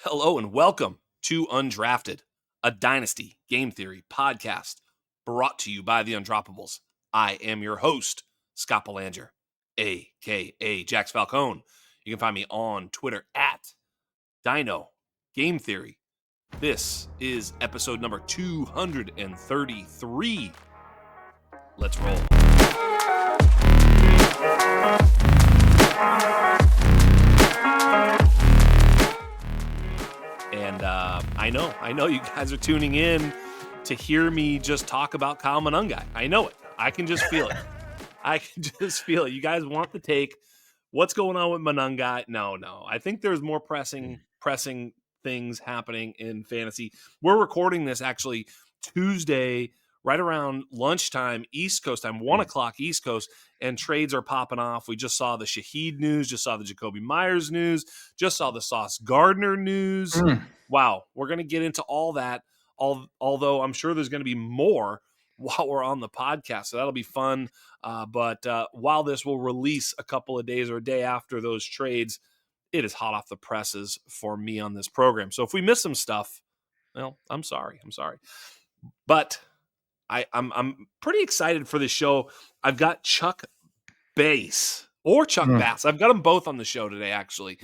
Hello and welcome to Undrafted, a Dynasty game theory podcast brought to you by the Undroppables. I am your host, Scott Belanger, a.k.a. Jax Falcone. You can find me on Twitter at Dino Game Theory. This is episode number 233. Let's roll. And I know you guys are tuning in to hear me just talk about Kyle Monangai. I know it. I can just feel it. You guys want the take. What's going on with Monangai? No. I think there's more pressing things happening in fantasy. We're recording this actually Tuesday, right around lunchtime, East Coast time, 1 o'clock East Coast, and trades are popping off. We just saw the Shaheed news, just saw the Jakobi Meyers news, just saw the Sauce Gardner news. Wow, we're going to get into all that, although I'm sure there's going to be more while we're on the podcast, so that'll be fun. But while this will release a couple of days or a day after those trades, it is hot off the presses for me on this program. So if we miss some stuff, well, I'm sorry. But I'm pretty excited for this show. I've got Chuck Bass or Chuck Bass. I've got them both on the show today, actually.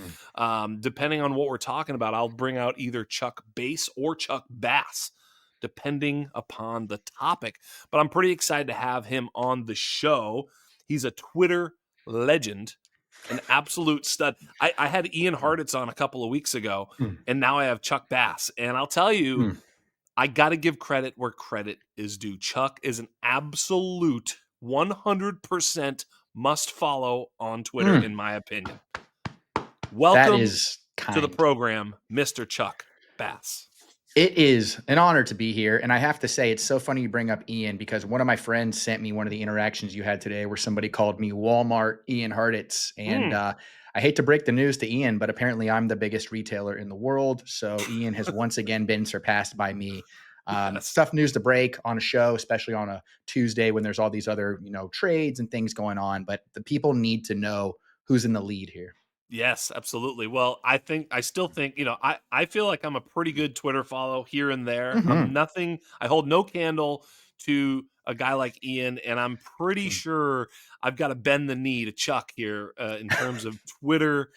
Depending on what we're talking about, I'll bring out either Chuck Bass or Chuck Bass, depending upon the topic. But I'm pretty excited to have him on the show. He's a Twitter legend, an absolute stud. I had Ian Hartitz on a couple of weeks ago, and now I have Chuck Bass. And I'll tell you, I got to give credit where credit is due. Chuck is an absolute 100% must follow on Twitter, in my opinion. Welcome to the program, Mr. Chuck Bass. It is an honor to be here. And I have to say, it's so funny you bring up Ian, because one of my friends sent me one of the interactions you had today where somebody called me Walmart Ian Hartitz. And I hate to break the news to Ian, but apparently I'm the biggest retailer in the world. So Ian has once again been surpassed by me. Yes. Tough news to break on a show, especially on a Tuesday when there's all these other, trades and things going on. But the people need to know who's in the lead here. Yes, absolutely. Well, I still think, I feel like I'm a pretty good Twitter follow here and there. I hold no candle to a guy like Ian, and I'm pretty sure I've got to bend the knee to Chuck here in terms of Twitter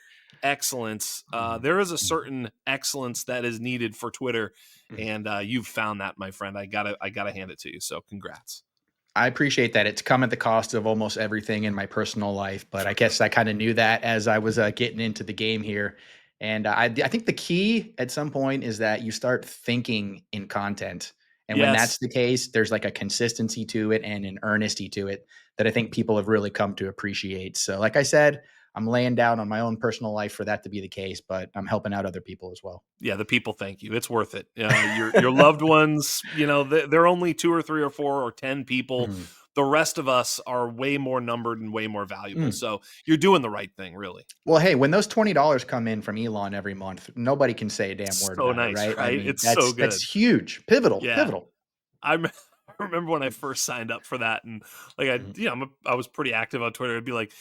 excellence. There is a certain excellence that is needed for Twitter, and you've found that, my friend. I gotta hand it to you. So congrats. I appreciate that. It's come at the cost of almost everything in my personal life, but I guess I kind of knew that as I was getting into the game here. And I think the key at some point is that you start thinking in content. And when that's the case, there's like a consistency to it and an earnesty to it that I think people have really come to appreciate. So like I said, I'm laying down on my own personal life for that to be the case, but I'm helping out other people as well. Yeah, the people thank you. It's worth it. Your loved ones, they're only 2 or 3 or 4 or 10 people. The rest of us are way more numbered and way more valuable. So you're doing the right thing, really. Well, hey, when those $20 come in from Elon every month, nobody can say a damn word about it, right? I mean, it's so good. That's huge. Pivotal. I remember when I first signed up for that, and I was pretty active on Twitter. It'd be like,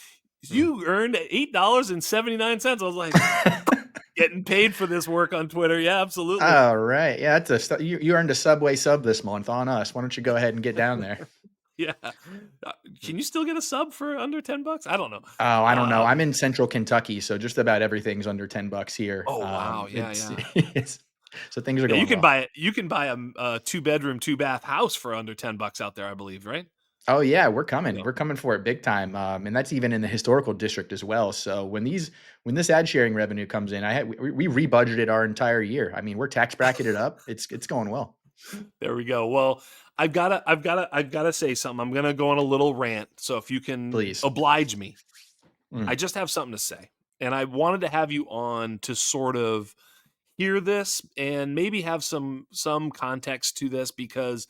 you earned $8.79. I was like, getting paid for this work on Twitter. Yeah, absolutely. All right. Yeah, you earned a Subway sub this month on us. Why don't you go ahead and get down there? Yeah. Can you still get a sub for under $10? I don't know. Oh, I don't know. I'm in Central Kentucky, so just about everything's under $10 here. Oh, wow. Yeah. So things are going. You can buy a 2-bedroom, 2-bath house for under $10 out there, I believe, right? Oh yeah, we're coming. We're coming for it big time. And that's even in the historical district as well. So when this ad sharing revenue comes in, we rebudgeted our entire year. I mean, we're tax bracketed up. It's going well. There we go. Well, I've gotta say something. I'm gonna go on a little rant. So if you can please oblige me, I just have something to say, and I wanted to have you on to sort of hear this and maybe have some context to this, because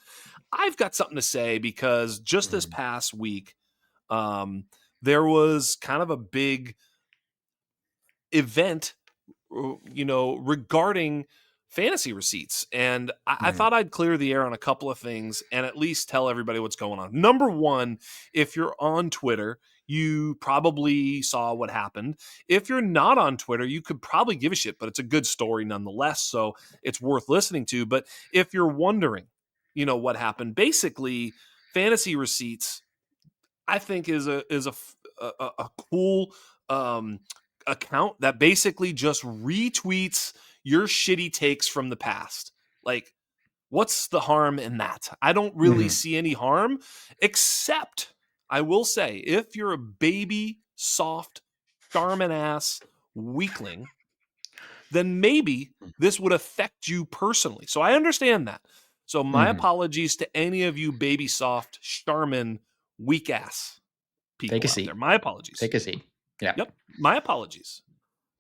I've got something to say. Because just this past week, there was kind of a big event, regarding fantasy receipts. And I thought I'd clear the air on a couple of things and at least tell everybody what's going on. Number one, if you're on Twitter, you probably saw what happened. If you're not on Twitter, you could probably give a shit, but it's a good story nonetheless, so it's worth listening to. But if you're wondering, what happened, basically, Fantasy Receipts, I think, is a cool account that basically just retweets your shitty takes from the past. Like, what's the harm in that? I don't really see any harm, except I will say, if you're a baby, soft, Charmin ass weakling, then maybe this would affect you personally. So I understand that. So my apologies to any of you baby, soft, Charmin, weak ass Take a people out there. seat. My apologies. Take a seat. Yeah. Yep, my apologies.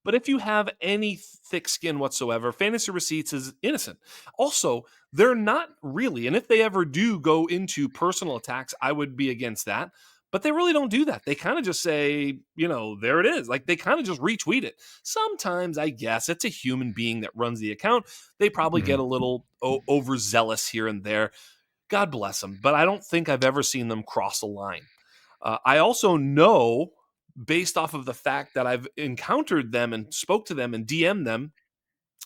But if you have any thick skin whatsoever, Fantasy Receipts is innocent. Also, they're not really, and if they ever do go into personal attacks, I would be against that. But they really don't do that. They kind of just say, there it is. Like, they kind of just retweet it. Sometimes, I guess, it's a human being that runs the account. They probably get a little overzealous here and there. God bless them. But I don't think I've ever seen them cross a line. I also know, based off of the fact that I've encountered them and spoke to them and DM'd them,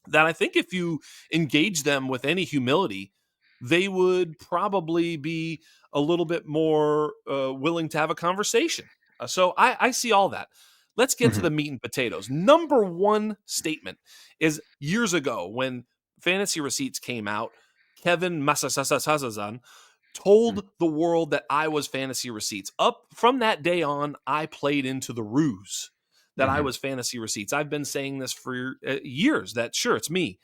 that I think if you engage them with any humility, they would probably be a little bit more willing to have a conversation. So I see all that. Let's get to the meat and potatoes. Number one statement is years ago when Fantasy Receipts came out, Kevin Masasasasazan told the world that I was Fantasy Receipts. Up from that day on, I played into the ruse that I was Fantasy Receipts. I've been saying this for years that, sure, it's me.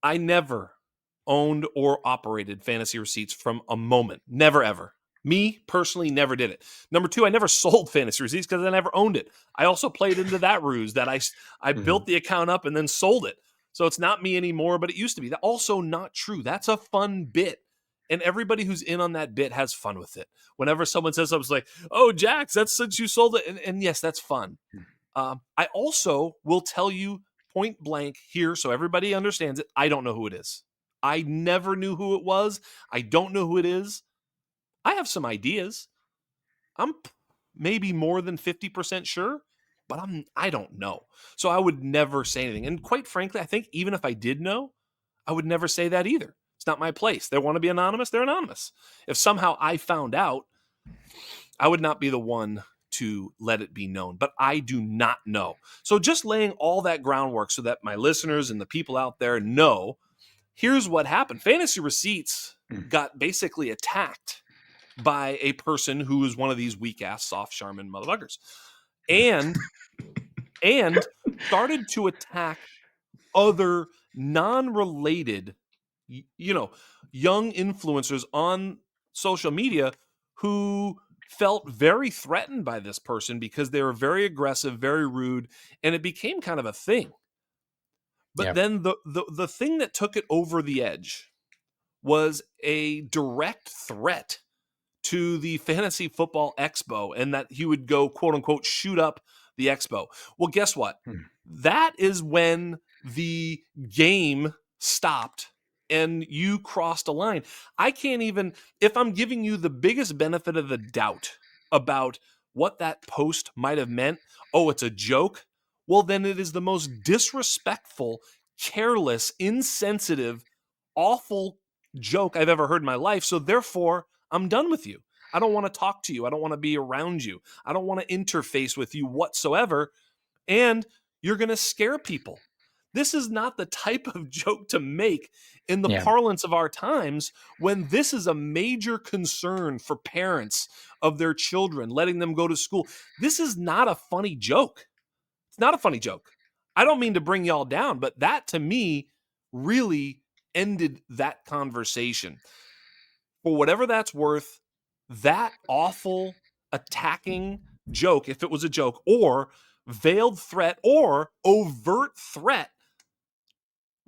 I never owned or operated Fantasy Receipts from a moment. Never, ever. Me, personally, never did it. Number two, I never sold Fantasy Receipts because I never owned it. I also played into that ruse that I built the account up and then sold it. So it's not me anymore, but it used to be. That's also not true. That's a fun bit. And everybody who's in on that bit has fun with it. Whenever someone says something like, oh, Jax, that's since you sold it. And yes, that's fun. I also will tell you point blank here so everybody understands it. I don't know who it is. I never knew who it was. I don't know who it is. I have some ideas. I'm maybe more than 50% sure, but I don't know. So I would never say anything. And quite frankly, I think even if I did know, I would never say that either. It's not my place. They want to be anonymous, they're anonymous. If somehow I found out, I would not be the one to let it be known, but I do not know. So just laying all that groundwork so that my listeners and the people out there know, here's what happened. Fantasy Receipts got basically attacked by a person who is one of these weak ass soft Charmin motherfuckers, and started to attack other non-related, young influencers on social media who felt very threatened by this person because they were very aggressive, very rude, and it became kind of a thing. But then the thing that took it over the edge was a direct threat to the Fantasy Football Expo and that he would go, quote unquote, shoot up the expo. Well, guess what? That is when the game stopped and you crossed a line. I can't even, if I'm giving you the biggest benefit of the doubt about what that post might have meant, oh, it's a joke. Well, then it is the most disrespectful, careless, insensitive, awful joke I've ever heard in my life. So therefore, I'm done with you. I don't want to talk to you. I don't want to be around you. I don't want to interface with you whatsoever. And you're going to scare people. This is not the type of joke to make in the parlance of our times when this is a major concern for parents of their children, letting them go to school. This is not a funny joke. It's not a funny joke. I don't mean to bring y'all down, but that to me really ended that conversation. For whatever that's worth, that awful attacking joke, if it was a joke, or veiled threat or overt threat,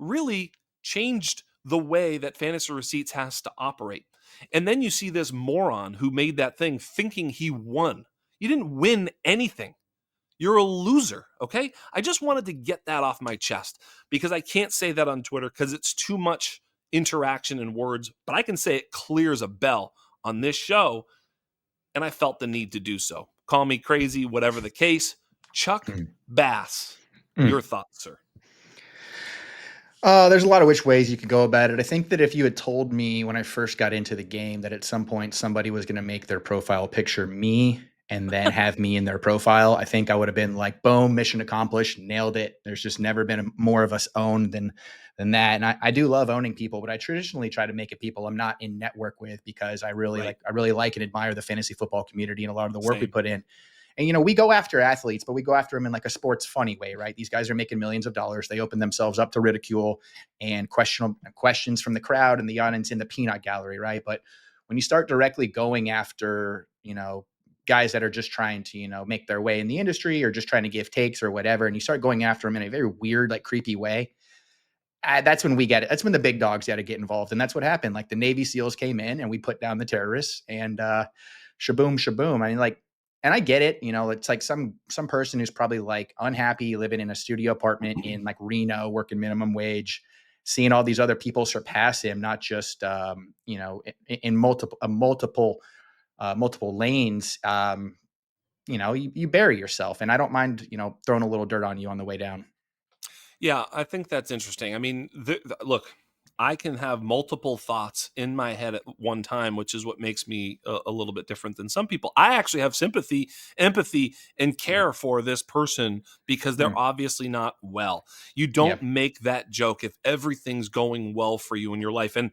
really changed the way that Fantasy Receipts has to operate. And then you see this moron who made that thing thinking he won. You didn't win anything. You're a loser, okay? I just wanted to get that off my chest because I can't say that on Twitter because it's too much interaction and words, but I can say it clear as a bell on this show, and I felt the need to do so. call me crazy, whatever the case. Chuck Mm. Bass, Mm. your thoughts, sir? There's a lot of which ways you could go about it. I think that if you had told me when I first got into the game that at some point somebody was going to make their profile picture me and then have me in their profile, I think I would have been like, boom, mission accomplished, nailed it. There's just never been more of us owned than that. And I do love owning people, but I traditionally try to make it people I'm not in network with because Right. I really like and admire the fantasy football community and a lot of the work we Same. put in. And we go after athletes, but we go after them in like a sports funny way, right? These guys are making millions of dollars. They open themselves up to ridicule and questions from the crowd and the audience in the peanut gallery, right? But when you start directly going after, guys that are just trying to, make their way in the industry or just trying to give takes or whatever, and you start going after them in a very weird, like creepy way, that's when we get it. That's when the big dogs got to get involved. And that's what happened. Like the Navy SEALs came in and we put down the terrorists and shaboom, shaboom. I mean, like, and I get it. It's like some person who's probably like unhappy living in a studio apartment in like Reno, working minimum wage, seeing all these other people surpass him, not just in multiple lanes. You bury yourself, and I don't mind throwing a little dirt on you on the way down. Yeah, I think that's interesting. I mean, look, I can have multiple thoughts in my head at one time, which is what makes me a little bit different than some people. I actually have sympathy, empathy, and Mm, care for this person because they're mm, obviously not well. You yeah. don't make that joke if everything's going well for you in your life. And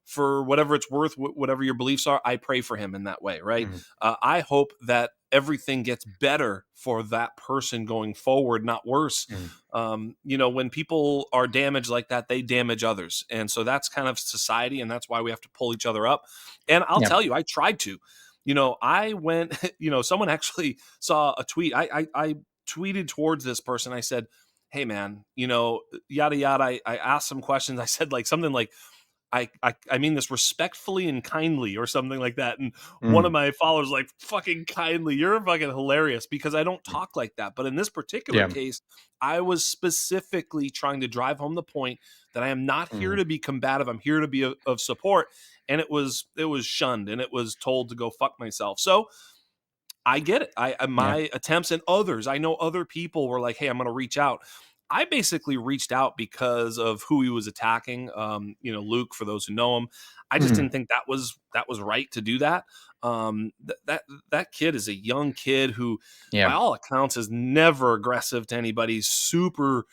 for whatever it's worth, whatever your beliefs are, I pray for him in that way, right? Mm, I hope that everything gets better for that person going forward, not worse. mm, When people are damaged like that, they damage others. And so that's kind of society. And that's why we have to pull each other up. And I'll yeah. tell you, I tried to. I went, someone actually saw a tweet. I tweeted towards this person. I said, hey, man, yada, yada. I asked some questions. I said, like, something like, I mean this respectfully and kindly or something like that. And one of Mm, my followers like, fucking kindly, you're fucking hilarious because I don't mm, talk like that. But in this particular yeah. case, I was specifically trying to drive home the point that I am not here Mm, to be combative. I'm here to be of support. And it was shunned and it was told to go fuck myself. So I get it. yeah. My attempts and others. I know other people were like, "Hey, I'm going to reach out." I basically reached out because of who he was attacking. Luke. For those who know him, I just Mhm, didn't think that was right to do that. That kid is a young kid who, by yeah. all accounts, is never aggressive to anybody. Super,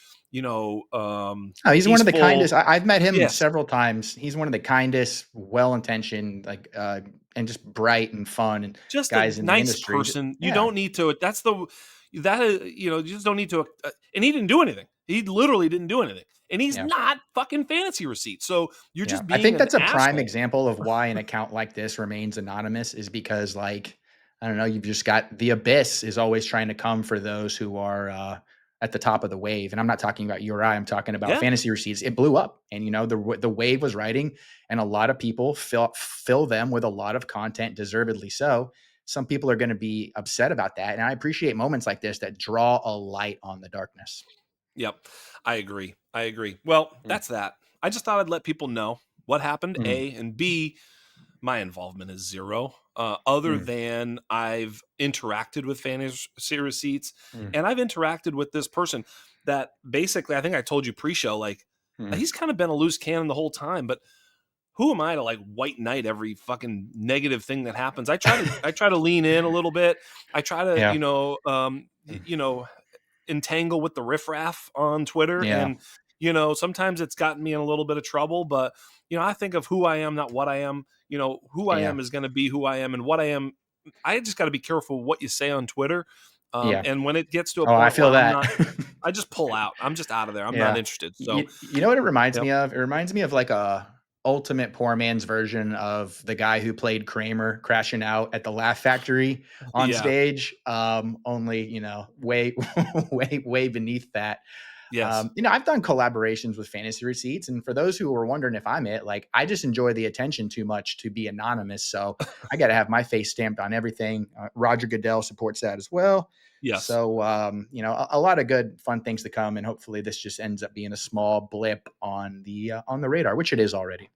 Oh, he's one of the peaceful. kindest. I've met him Yes, several times. He's one of the kindest, well-intentioned, like, and just bright and fun and just a guys in the nice industry. person. You Yeah, don't need to. That's the that you just don't need to. And he didn't do anything. He literally didn't do anything, and he's yeah. not fucking fantasy receipt. So you're Yeah, just I being think an that's a prime asshole. example of why an account like this remains anonymous is because, like, I don't know, you've just got the abyss is always trying to come for those who are at the top of the wave. And I'm not talking about you or I. I'm talking about Yeah. fantasy receipts. It blew up, and the wave was riding, and a lot of people fill them with a lot of content, deservedly so. Some people are going to be upset about that, and I appreciate moments like this that draw a light on the darkness. Yep. I agree. I agree. Well, Mm, that's that. I just thought I'd let people know what happened. mm, A and B. My involvement is zero. Other mm, than I've interacted with fantasy receipts, mm, and I've interacted with this person that basically I think I told you pre-show, like mm. he's kind of been a loose cannon the whole time, but who am I to like white knight every fucking negative thing that happens? I try to lean in a little bit. I try to, Yeah, mm, entangle with the riffraff on Twitter. yeah, And, sometimes it's gotten me in a little bit of trouble, but, I think of who I am, not what I am. Who I yeah. am is going to be who I am, and what I am. I just got to be careful what you say on Twitter. Yeah. And when it gets to a Oh, I point where feel I'm that. not, I just pull out. I'm just out of there. I'm not Yeah. interested. So, You know what it reminds yep. me of? It reminds me of like a ultimate poor man's version of the guy who played Kramer crashing out at the Laugh Factory on Yeah. stage. Only, way, way beneath that. Yes. I've done collaborations with fantasy receipts, and for those who were wondering if I'm it, like I just enjoy the attention too much to be anonymous. So I got to have my face stamped on everything. Roger Goodell supports that as well. Yes. So a lot of good, fun things to come, and hopefully this just ends up being a small blip on the radar, which it is already.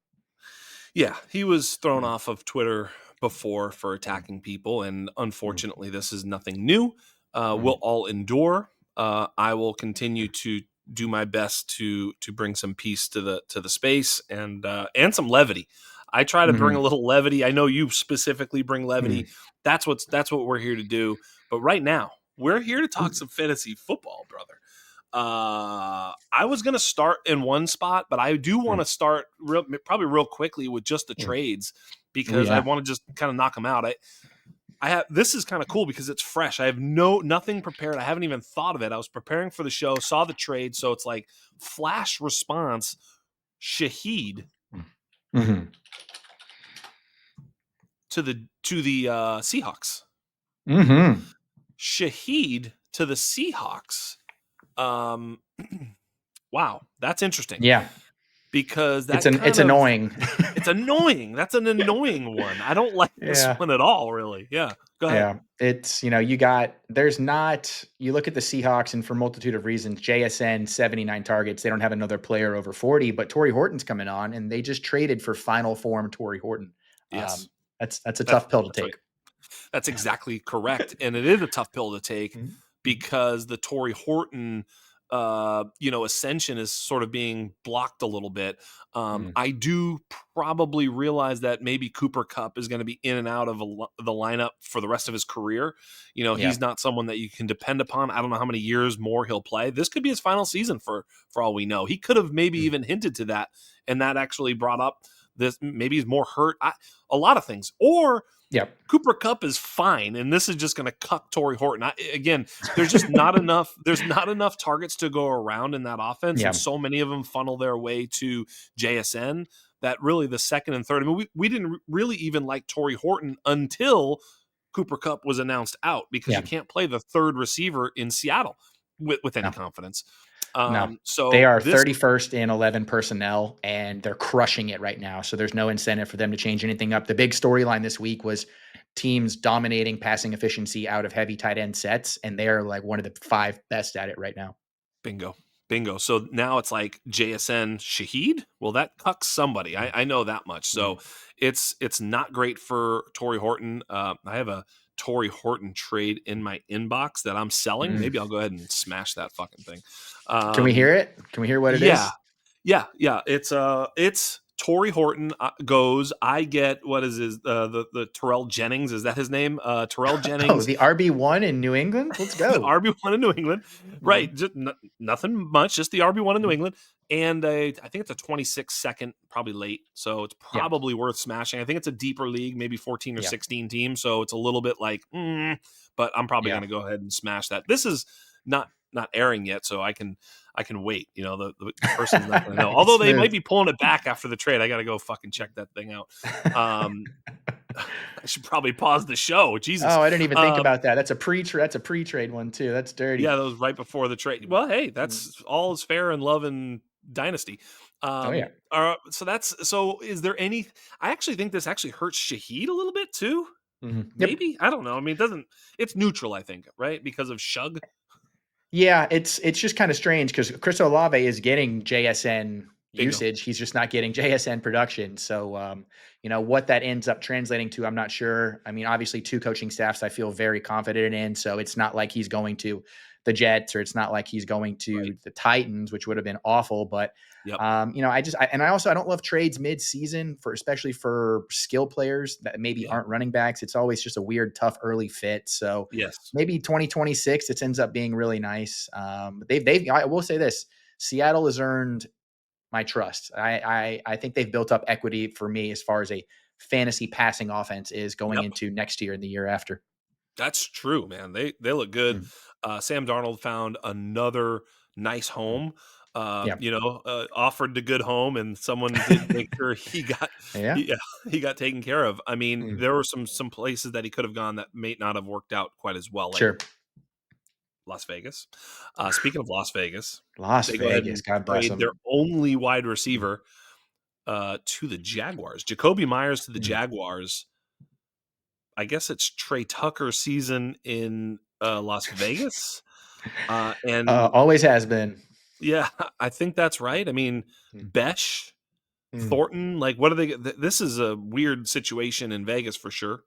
Yeah. He was thrown Mm, off of Twitter before for Mm, attacking people, and mm, unfortunately, this is nothing new. We'll mm, all endure. I will continue to do my best to bring some peace to the space and some levity. I try to bring a mhm, little levity. I know you specifically bring mm. levity. That's what we're here to do. But right now, we're here to talk some fantasy football, brother. I was gonna start in one spot, but I do want Mm, to start probably real quickly with just the mm. trades Oh, because I yeah. want to just kind of knock them out. I have this is kind of cool because it's fresh. I have nothing prepared. I haven't even thought of it. I was preparing for the show, saw the trade, so it's like flash response. Shaheed Mm. Mhm, to the Seahawks. mhm. Shaheed to the Seahawks. Um, wow, that's interesting Yeah. because It's that kind of annoying. it's annoying. That's an annoying one. I don't like this Yeah. one at all. Really, yeah. Go ahead. Yeah, it's there's not you look at the Seahawks and for a multitude of reasons, JSN 79 targets, they don't have another player over 40, but Torrey Horton's coming on and they just traded for final form Torrey Horton. Yes, That's a that's tough pill to that's right. take. That's exactly correct, and it is a tough pill to take Mhm, mhm, because the Torrey Horton, ascension is sort of being blocked a little bit. mm, I do probably realize that maybe Cooper Cup is going to be in and out of the lineup for the rest of his career. yeah, He's not someone that you can depend upon. I don't know how many years more he'll play. This could be his final season for all we know. He could have maybe mm, even hinted to that, and that actually brought up this. Maybe he's more hurt. A lot of things, or yeah, Cooper Cup is fine, and this is just going to cuck Torrey Horton. Again, there's just not enough. There's not enough targets to go around in that offense, and yeah, so many of them funnel their way to JSN that really the second and third. I mean, we didn't really even like Torrey Horton until Cooper Cup was announced out because you yeah, can't play the third receiver in Seattle with any no. confidence. No. They So are this 31st in 11 personnel, and they're crushing it right now, so there's no incentive for them to change anything up. The big storyline this week was teams dominating passing efficiency out of heavy tight end sets, and they are, like, one of the 5 best at it right now. Bingo. Bingo. So now it's like JSN Shaheed. Well, that cucks somebody. Mm, I know that much. mm, So it's not great for Torrey Horton. I have a Torrey Horton trade in my inbox that I'm selling. mm. Maybe I'll go ahead and smash that fucking thing. Can we Um, hear it? Can we hear what it yeah, is? yeah. It's Torrey Horton goes. I get what is his the Terrell Jennings. Is that his name? Terrell Oh, Jennings, the RB1 in New England? Let's the go. RB1 in New England, Mhm. right? Just nothing much, just the RB1 in New Mhm. England, and I think it's a 26 second, probably late, so it's Yeah, probably worth smashing. I think it's a deeper league, maybe 14 or yeah, 16 teams, so it's a little bit like, but I'm probably yeah. going to go ahead and smash that. This is not airing yet, so I can wait. The person's not going to know, Nice, although they might smooth. be pulling it back after the trade. I got to go fucking check that thing out. Um, I should probably pause the show. Jesus. Oh, I didn't even think Um, about that. That's a pre-trade one too. That's Yeah, dirty. that was right before the trade. Mm, Well, hey, mm. that's all is fair in love and dynasty. Oh, yeah. So is there any I actually think this actually hurts Shaheed a little bit too. Mhm. Yep. Maybe. I don't know. I mean, it doesn't it's neutral, I think, right? Because of Shug. Yeah, it's just kinda strange because Chris Olave is getting JSN Bingo. usage, he's just not getting JSN production, so, what that ends up translating to, I'm not sure. I mean, obviously, 2 coaching staffs I feel very confident in, so it's not like he's going to the Jets or it's not like he's going Right. to the Titans, which would have been awful, but, Yep. I don't love trades mid-season for especially for skill players that maybe Yeah. aren't running backs, it's always just a weird, tough early fit, so Yes. maybe 2026 it ends up being really nice. But they've I will say this: Seattle has earned my trust. I think they've built up equity for me as far as a fantasy passing offense is going Yep. into next year and the year after. That's true, man. They look good. Mm, Sam Darnold found another nice mm. home. Yeah, Offered the good home, and someone did make sure yeah, he, he got taken care of. I mean, mm, there were some places that he could have gone that may not have worked out quite as well, like sure. Las Vegas. Speaking of Las Vegas, Las they go ahead Vegas, and God bless trade their them. only wide Mm, receiver to the Jaguars. Jakobi Meyers to the mm. Jaguars. I guess it's Trey Tucker's season in Las Vegas. And Always has been. yeah, I think that's right. I mean, Mm, Besh, Mm. Thornton, like, what are they? This is a weird situation in Vegas for sure.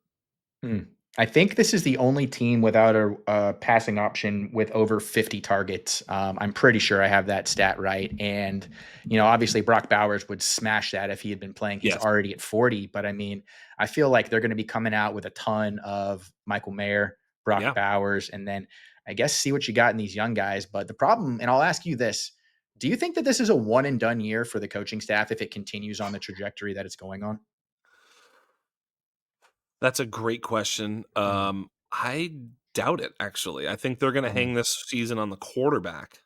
Mm. I think this is the only team without a passing option with over 50 targets. I'm pretty sure I have that stat right. And, obviously Brock Bowers would smash that if he had been playing. He's Yes. already at 40. But I mean, I feel like they're going to be coming out with a ton of Michael Mayer, Brock Yeah. Bowers, and then I guess see what you got in these young guys. But the problem, and I'll ask you this, do you think that this is a one and done year for the coaching staff if it continues on the trajectory that it's going on? That's a great question. Mm. I doubt it, actually. I think they're gonna Mm. hang this season on the quarterback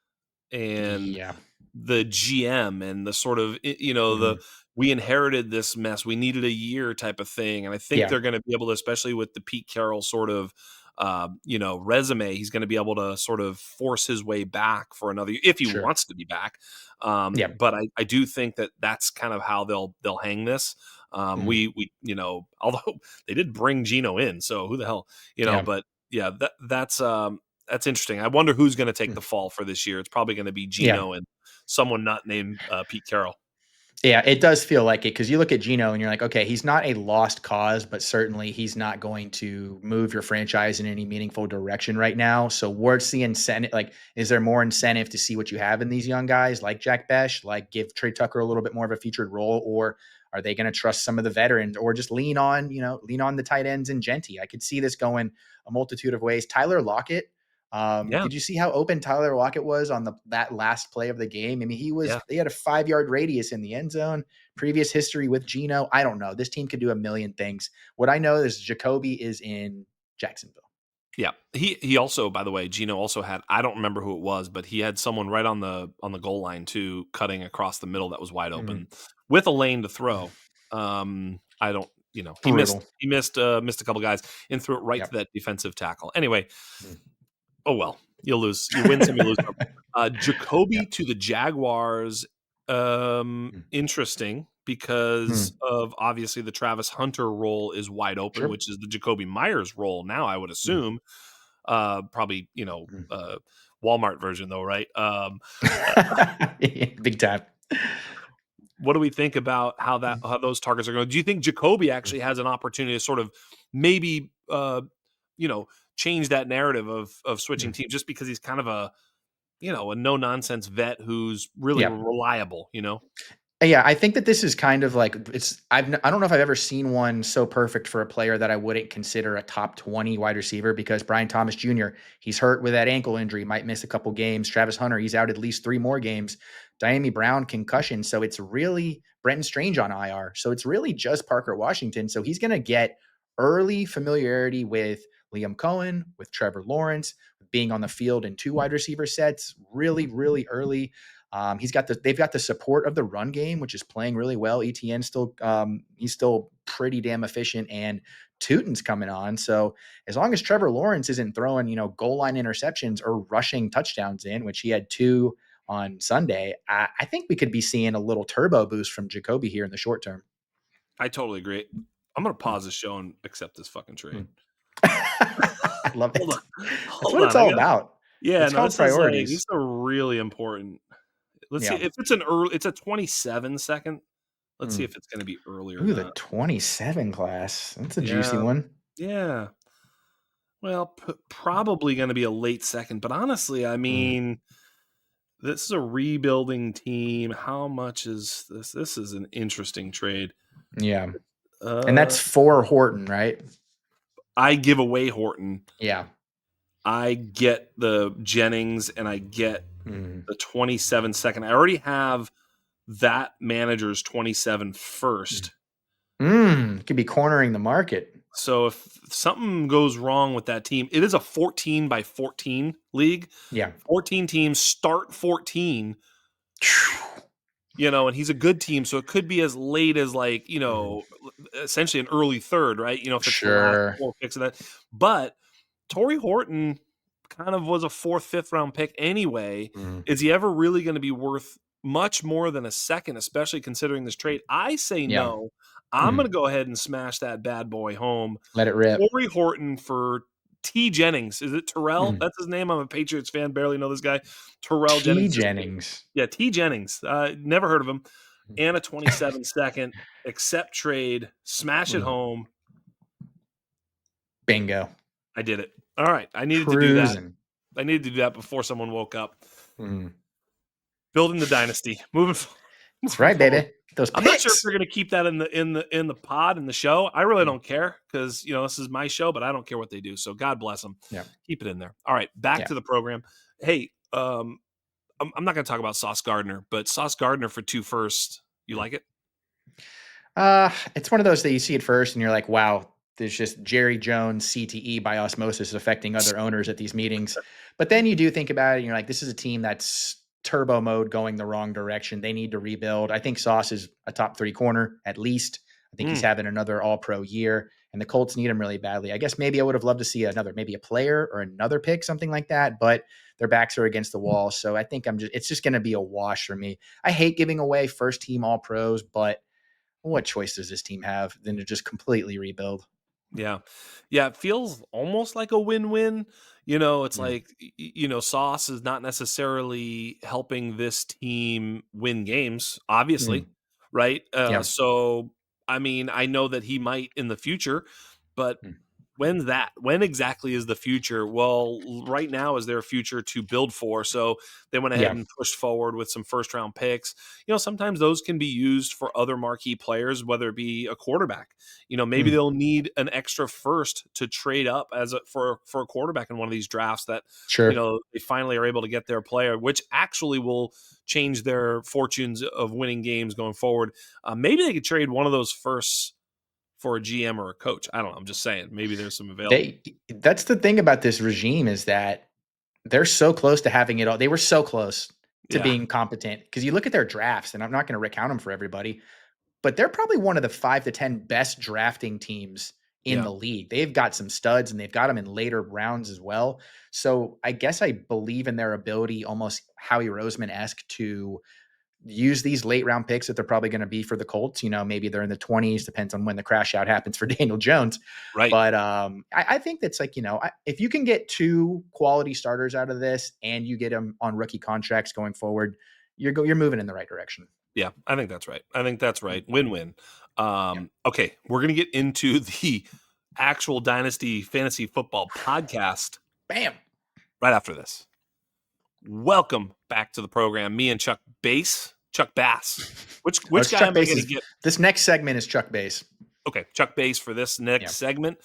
and Yeah. the GM and the sort of, the Mhm. we inherited this mess. We needed a year type of thing. And I think Yeah. they're going to be able to, especially with the Pete Carroll sort of, resume, he's going to be able to sort of force his way back for another year if he Sure. wants to be back. Yeah. But I do think that that's kind of how they'll hang this. Mhm. Although they did bring Gino in, so who the hell, Yeah. but yeah, that's interesting. I wonder who's going to take Mm. the fall for this year. It's probably going to be Yeah. Gino and someone not named Pete Carroll. Yeah, it does feel like it because you look at Geno and you're like, okay, he's not a lost cause, but certainly he's not going to move your franchise in any meaningful direction right now. So what's the incentive? Like, is there more incentive to see what you have in these young guys like Jack Besh, like give Trey Tucker a little bit more of a featured role, or are they going to trust some of the veterans or just lean on the tight ends and Genty? I could see this going a multitude of ways. Tyler Lockett. Yeah, Did you see how open Tyler Lockett was on that last play of the game? I mean, yeah, they had a 5 yard radius in the end zone. Previous history with Geno, I don't know. This team could do a million things. What I know is Jakobi is in Jacksonville. yeah. He also, by the way, Gino also had, I don't remember who it was, but he had someone right on the goal line too, cutting across the middle that was wide Mhm. open with a lane to throw. I don't, he missed Brutal. he missed missed a couple guys and threw it right to Yep. that defensive tackle. Anyway, Mm. oh well, you'll lose. You win some, you lose some. Jakobi Yep. to the Jaguars, Mm. interesting because Mm. of obviously the Travis Hunter role is wide open, Sure. which is the Jakobi Meyers role now, I would Mm. assume. Probably, Mm. Walmart version though, right? Big time. What do we think about Mm. how those targets are going? Do you think Jakobi Mm. actually has an opportunity to sort of maybe you know change that narrative of switching Mm. teams just because he's kind of a no nonsense vet who's really Yeah. reliable. Yeah, I think that this is kind of like I don't know if I've ever seen one so perfect for a player that I wouldn't consider a top 20 wide receiver because Brian Thomas Jr., he's hurt with that ankle injury, might miss a couple games. Travis Hunter, he's out at least 3 more games. Diami Brown concussion, so it's really Brenton Strange on IR. So it's really just Parker Washington. So he's going to get early familiarity with Liam Cohen, with Trevor Lawrence, being on the field in 2 wide receiver sets really, really early. They've got the support of the run game, which is playing really well. ETN still he's still pretty damn efficient, and Tootin's coming on. So as long as Trevor Lawrence isn't throwing goal line interceptions or rushing touchdowns in, which he had 2 on Sunday, I think we could be seeing a little turbo boost from Jakobi here in the short term. I totally agree. I'm gonna Hmm. pause the show and accept this fucking Hmm. trade. I love Hold it. on, That's hold what it's on. I all got about. yeah. It's No, called this priorities. is a really important. Let's see Yeah. if it's an early. It's a 27 second. Let's see Hmm. if it's gonna be early or Ooh, the not. 27 class. That's a juicy Yeah, one. yeah. Well, probably gonna be a late second, but honestly, I Hmm. mean, this is a rebuilding team. How much is this? This is an interesting trade. Yeah. And Uh, that's for Horton, right? I give away Horton. Yeah. I get the Jennings and I get Mhm. the 27 second. I already have that manager's 27 first. Could be cornering the market. So if something goes wrong with that team, it is a 14 by 14 league. Yeah. 14 teams start 14, and he's a good team. So it could be as late as Mhm. essentially an early third, right? If it's the last Sure. 4 picks of that. But Torrey Horton kind of was a fourth, fifth round pick anyway. Mhm. Is he ever really going to be worth much more than a second, especially considering this trade? I say Yeah. no. I'm going Mhm. to go ahead and smash that bad boy home. Let it rip. Torrey Horton for T. Jennings. Is it Terrell? Mhm. That's his name. I'm a Patriots fan. Barely know this guy. Terrell T. Jennings. Jennings. Yeah, T. Jennings. Never heard of him. and a 27-second, accept trade, smash it home. Bingo. I did it. All right. I needed to do that. Cruising. I needed to do that before someone woke up. Mm. Building the dynasty. Moving That's right, forward. baby. Those I'm not sure if picks. we're going to keep that in the pod, in the show. I really don't care because, this is my show, but I don't care what they do. So God bless them. Yeah. Keep it in there. All right. Back Yeah. to the program. Hey, I'm not going to talk about Sauce Gardner, but Sauce Gardner for 2 firsts. You like it? It's one of those that you see it first and you're like, wow, there's just Jerry Jones CTE by osmosis affecting other owners at these meetings. But then you do think about it and you're like, this is a team that's turbo mode going the wrong direction. They need to rebuild. I think Sauce is a top 3 corner at least. I think he's having another all-pro year and the Colts need him really badly. I guess maybe I would have loved to see maybe a player or another pick, something like that, but their backs are against the wall. So I think it's just going to be a wash for me. I hate giving away first team all pros, but what choice does this team have than to just completely rebuild? Yeah. Yeah, it feels almost like a win-win. It's Mm, like, Sauce is not necessarily helping this team win games, mm, obviously, right? yeah, So, I mean, I know that he might in the future, but mm, when's that? When exactly is the future? Well, right now is their future to build for. So they went ahead yeah, and pushed forward with some first round picks. Sometimes those can be used for other marquee players, whether it be a quarterback. Maybe mm, they'll need an extra first to trade up for a quarterback in one of these drafts that sure. they finally are able to get their player, which actually will change their fortunes of winning games going forward. Maybe they could trade one of those firsts for a GM or a coach. I don't know. I'm just saying. Maybe there's some available. That's the thing about this regime is that they're so close to having it all. They were so close to Yeah. being competent because you look at their drafts, and I'm not going to recount them for everybody, but they're probably one of the 5 to 10 best drafting teams in Yeah. the league. They've got some studs and they've got them in later rounds as well. So I guess I believe in their ability, almost Howie Roseman-esque, to use these late round picks that they're probably going to be for the Colts. Maybe they're in the 20s, depends on when the crash out happens for Daniel Jones. Right. But I think that's like, if you can get 2 quality starters out of this and you get them on rookie contracts going forward, you're moving in the right direction. Yeah. I think that's right. I think that's Mm, right. Win-win. yeah. Okay. We're going to get into the actual Dynasty Fantasy Football podcast Bam. right after this. Welcome back to the program. Me and Chuck Bass. Oh, Which it's guy Chuck am I going to Bass. get? This next segment is Chuck Bass. Okay. Chuck Bass for this Yeah. next segment.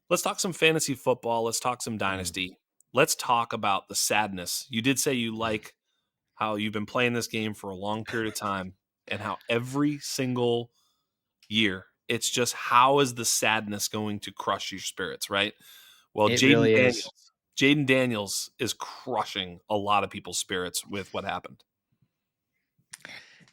Let's talk some fantasy football. Let's talk some Mm. Dynasty. Let's talk about the sadness. You did say you like how you've been playing this game for a long period of time and how every single year it's just how is the sadness going to crush your spirits, right? Well, It really is. Jayden Daniels is crushing a lot of people's spirits with what happened.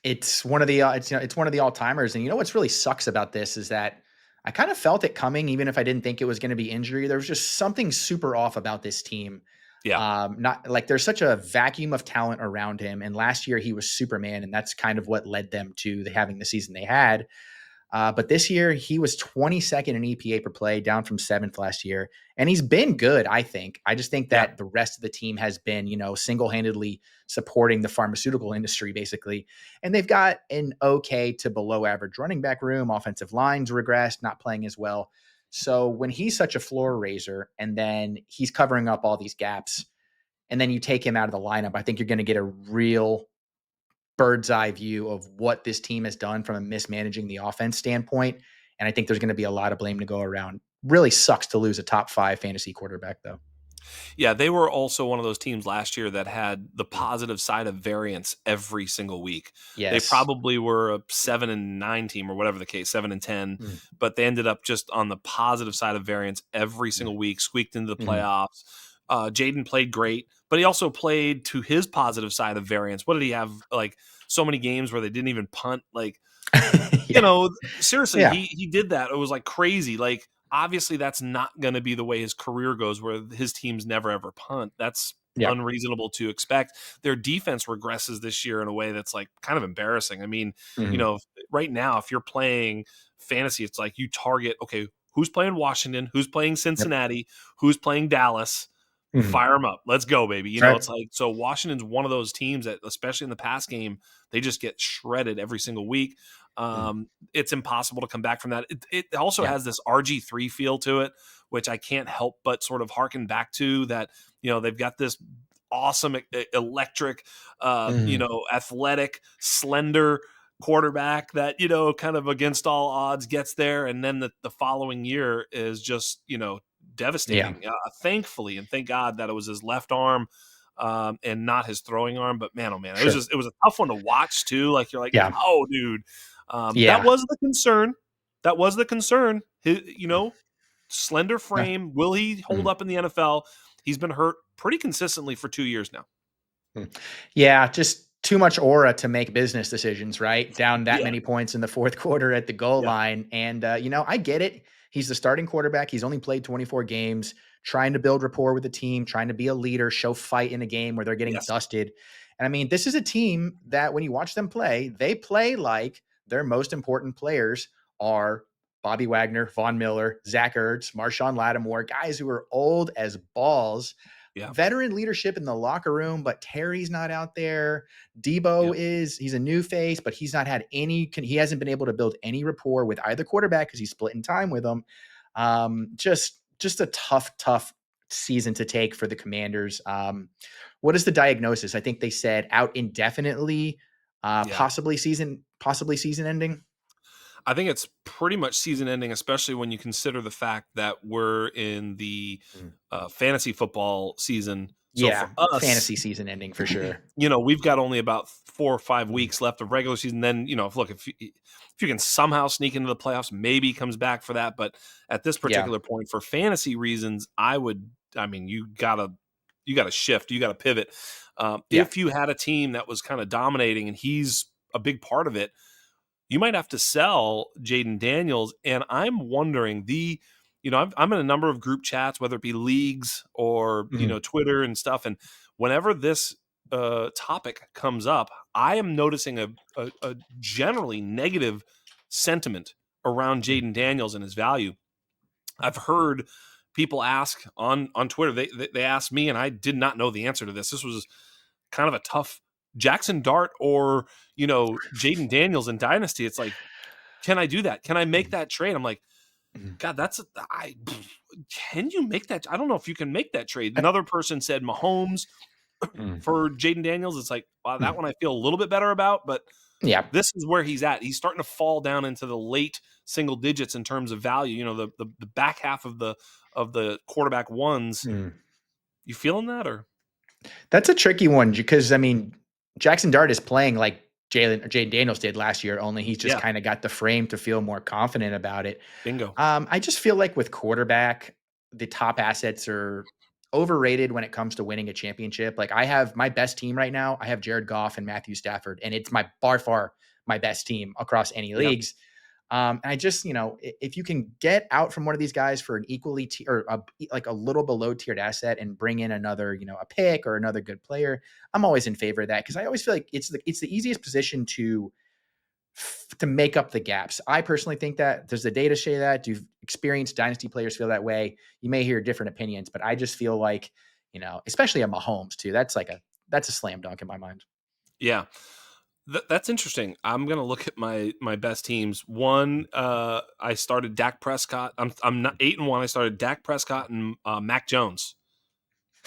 It's one of the it's one of the all-timers, and what's really sucks about this is that I kind of felt it coming even if I didn't think it was going to be injury. There was just something super off about this team. Yeah, Not like there's such a vacuum of talent around him, and last year he was Superman, and that's kind of what led them to having the season they had. But this year, he was 22nd in EPA per play, down from 7th last year. And he's been good, I think. I just think yeah, that the rest of the team has been, single handedly supporting the pharmaceutical industry, basically. And they've got an okay to below average running back room. Offensive lines regressed, not playing as well. So when he's such a floor raiser and then he's covering up all these gaps, and then you take him out of the lineup, I think you're going to get a real bird's eye view of what this team has done from a mismanaging the offense standpoint. And I think there's going to be a lot of blame to go around. Really sucks to lose a top 5 fantasy quarterback, though. yeah. They were also one of those teams last year that had the positive side of variance every single week. They Yes. probably were a 7-9 team or whatever the case, 7-10, Mm, but they ended up just on the positive side of variance every mm, single week, squeaked into the mm. playoffs. Jayden played great, but he also played to his positive side of variance. What did he have? Like so many games where they didn't even punt. Like, you Yeah. know, seriously, Yeah. he did that. It was like crazy. Like, obviously, that's not going to be the way his career goes, where his teams never ever punt. That's Yeah. unreasonable to expect. Their defense regresses this year in a way that's like kind of embarrassing. I mean, Mhm. right now, if you're playing fantasy, it's like you target, okay, who's playing Washington, who's playing Yep. Cincinnati, who's playing Dallas. Mhm. Fire them up. Let's go, baby. Right. It's like, so Washington's one of those teams that, especially in the pass game, They just get shredded every single week. Mm. It's impossible to come back from that. It also Yeah. has this RG3 feel to it, which I can't help but sort of harken back to that. They've got this awesome electric, Mm. athletic, slender quarterback that, kind of against all odds gets there. And then the following year is just, Yeah. devastating. Thankfully, and thank God that it was his left arm, and not his throwing arm. But man, oh man, Sure. it was a tough one to watch too. Like you're like, Yeah. oh, dude, that Yeah. was the concern. That was the concern. Slender Uh, frame. Will he hold mm. up in the NFL? He's been hurt pretty consistently for 2 years now. Mm. Yeah, just too much aura to make business decisions, right? Down that Yeah, many points in the fourth quarter at the goal yeah, line. And, I get it. He's the starting quarterback. He's only played 24 games, trying to build rapport with the team, trying to be a leader, show fight in a game where they're getting yes, dusted. And I mean, this is a team that when you watch them play, they play like their most important players are Bobby Wagner, Von Miller, Zach Ertz, Marshawn Lattimore, guys who are old as balls, yeah, veteran leadership in the locker room, but Terry's not out there. yeah, He's a new face, but he's not had he hasn't been able to build any rapport with either quarterback because he's splitting time with them. Just a tough season to take for the Commanders. What is the diagnosis? I think they said out indefinitely, yeah. possibly season ending. I think it's pretty much season ending, especially when you consider the fact that we're in the Mm. fantasy football season. So for Yeah, us, fantasy season ending for sure. we've got only about 4 or 5 Mm. weeks left of regular season. Then, if you can somehow sneak into the playoffs, maybe he comes back for that. But at this Yeah, particular point, for fantasy reasons, I mean, you gotta shift, you gotta pivot. yeah. If you had a team that was kind of dominating and he's a big part of it, you might have to sell Jayden Daniels. And I'm wondering I'm in a number of group chats, whether it be leagues or, Mhm. Twitter and stuff. And whenever this topic comes up, I am noticing a generally negative sentiment around Mm. Jayden Daniels and his value. I've heard people ask on Twitter. They asked me, and I did not know the answer to this. This was kind of a tough Jackson Dart or Jayden Daniels in Dynasty. It's like, can I do that? Can I make Mhm. that trade? I'm like, Mhm. God, can you make that? I don't know if you can make that trade. I Another person said Mahomes mm, for Jayden Daniels. It's like, wow, that mm. one I feel a little bit better about, but Yeah. this is where he's at. He's starting to fall down into the late single digits in terms of value. The back half of the quarterback ones. Mm. You feeling that or That's a tricky one because I mean, Jackson Dart is playing like Jaden Daniels did last year, only he's just yeah, kind of got the frame to feel more confident about it. bingo. I just feel like with quarterback, the top assets are overrated when it comes to winning a championship. Like I have my best team right now. I have Jared Goff and Matthew Stafford, and it's my by far my best team across any Yeah, leagues. And I just, if you can get out from one of these guys for an or like a little below tiered asset and bring in another, a pick or another good player, I'm always in favor of that because I always feel like it's the easiest position to make up the gaps. I personally think that. Does the data say that? Do experienced dynasty players feel that way? You may hear different opinions, but I just feel like, especially at Mahomes too. That's a slam dunk in my mind. yeah. That's interesting. I'm gonna look at my best teams. One, I started Dak Prescott. I'm not 8-1. I started Dak Prescott and Mac Jones.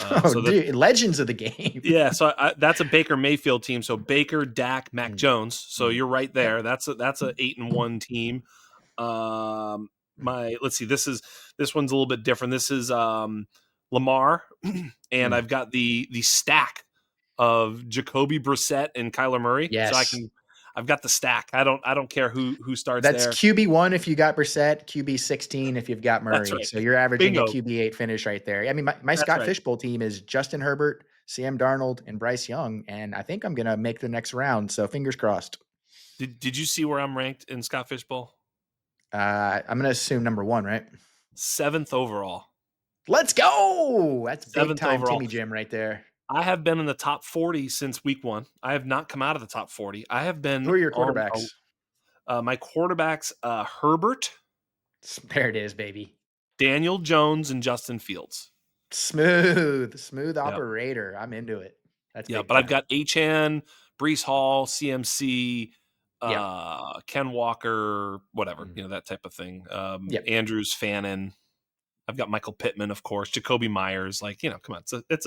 Oh, So that dude, legends of the game. yeah. So that's a Baker Mayfield team. So Baker, Dak, Mac Mm, Jones. So mm, you're right yep. there. That's a 8-1 team. Um, Mm, my let's see. This one's a little bit different. This is Lamar, and mm. I've got the stack of Jakobi Brissett and Kyler Murray. So Yes. I've got the stack. I don't care who starts That's there. QB1 if you got Brissett, QB16 if you've got That's Murray. right. So you're averaging a Bingo. QB8 finish right there. I mean, my That's Scott right. Fishbowl team is Justin Herbert, Sam Darnold, and Bryce Young, and I think I'm gonna make the next round. So fingers crossed. Did you see where I'm ranked in Scott Fishbowl? I'm gonna assume number one, right? Seventh overall. Let's go. That's big Seventh time overall. Timmy Jim right there. I have been in the top 40 since week one. I have not come out of the top 40. I have Who been are your on quarterbacks? my quarterbacks, Herbert, There it is, baby. Daniel Jones, and Justin Fields. Smooth Yeah. operator. I'm into it. That's Yeah. big But I've time. got Achan, Brees Hall, CMC, Yep. Ken Walker, whatever, Mhm. that type of thing. Yep. Andrews, Fannin. I've got Michael Pittman, of course, Jakobi Myers. Like, come on, it's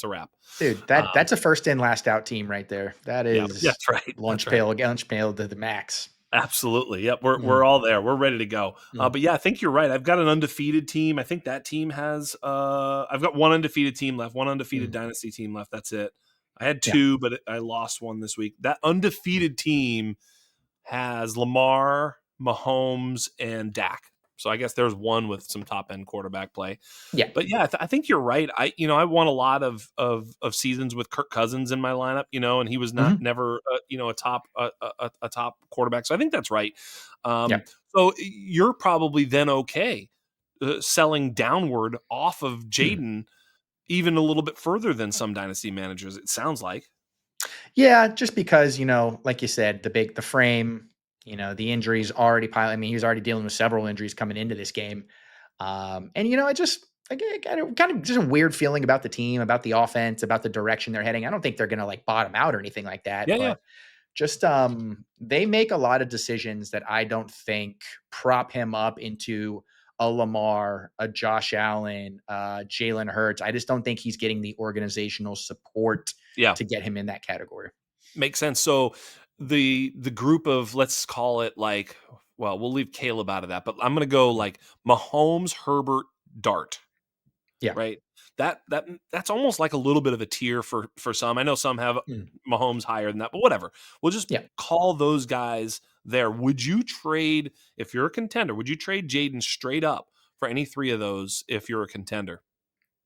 a wrap. Dude, Um, that's a first in, last out team right there. That yeah, is that's right. That's right. lunch pail to the max. Absolutely. Yep. We're Mhm. all there. We're ready to go. Mhm. But yeah, I think you're right. I've got an undefeated team. I think that team has I've got one undefeated team left, one undefeated Mhm. dynasty team left. That's it. I had Yeah. two, but I lost one this week. That Mhm. undefeated team has Lamar, Mahomes, and Dak. So I guess there's one with some top end quarterback play. Yeah. But yeah, I think you're right. I won a lot of seasons with Kirk Cousins in my lineup, and he was not Mhm. never a top quarterback. So I think that's right. Yeah. So you're probably then okay selling downward off of Mhm. Jayden even a little bit further than some dynasty managers. It sounds like. Yeah, just because, like you said, the frame, the injuries already piling. I mean, he was already dealing with several injuries coming into this game. And I get kind of just a weird feeling about the team, about the offense, about the direction they're heading. I don't think they're gonna like bottom out or anything like that, Yeah, yeah, but just they make a lot of decisions that I don't think prop him up into a Lamar, a Josh Allen, Jalen Hurts. I just don't think he's getting the organizational support yeah. to get him in that category. Makes sense. So the group of, let's call it, like, well, we'll leave Caleb out of that, but I'm gonna go Mm. like Mahomes, Herbert, Dart. Yeah. Right. That's almost like a little bit of a tier for some. I know some have Mm. Mahomes higher than that, but whatever. We'll just Yeah. call those guys there. Would you trade, if you're a contender? Would you trade Jayden straight up for any three of those if you're a contender?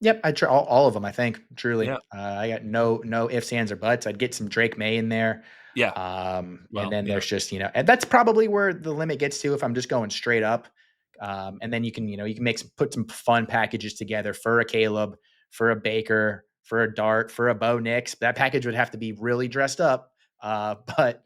Yep, I try all of them. I think truly, Yeah. I got no ifs, ands, or buts. I'd get some Drake May in there, Yeah. and Well, then yeah. there's just and that's probably where the limit gets to if I'm just going straight up. And then you can put some fun packages together for a Caleb, for a Baker, for a Dart, for a Bo Nix. That package would have to be really dressed up, but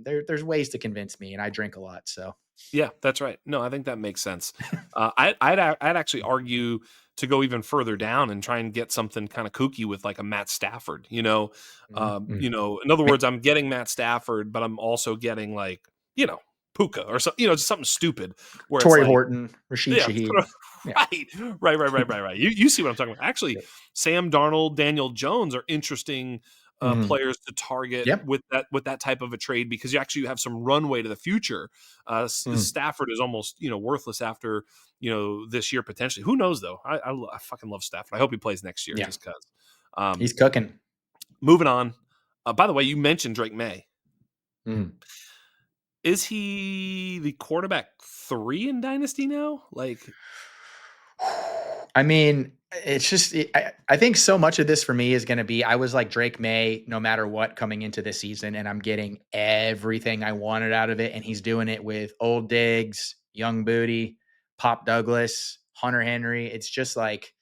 there's ways to convince me, and I drink a lot, so. Yeah, that's right. No, I think that makes sense. I'd actually argue to go even further down and try and get something kind of kooky with like a Matt Stafford. Mhm, mhm. In other words, I'm getting Matt Stafford, but I'm also getting like Puka or something. Just something stupid where it's Torrey like, Horton, Rashid yeah, Shaheed. Yeah. right, right. You see what I'm talking about? Actually, Yep. Sam Darnold, Daniel Jones are interesting Mhm. players to target Yep. with that type of a trade because you have some runway to the future. Mhm. Stafford is almost worthless after this year potentially. Who knows though? I fucking love Stafford. I hope he plays next year Yeah. just because. Um, He's cooking. moving on. By the way, you mentioned Drake May. Mhm. Is he the quarterback 3 in Dynasty now? Like, I mean, it's just I think so much of this for me is gonna be I was like Drake May no matter what coming into this season, and I'm getting everything I wanted out of it, and he's doing it with Old Diggs, Young Booty, Pop Douglas, Hunter Henry. It's just like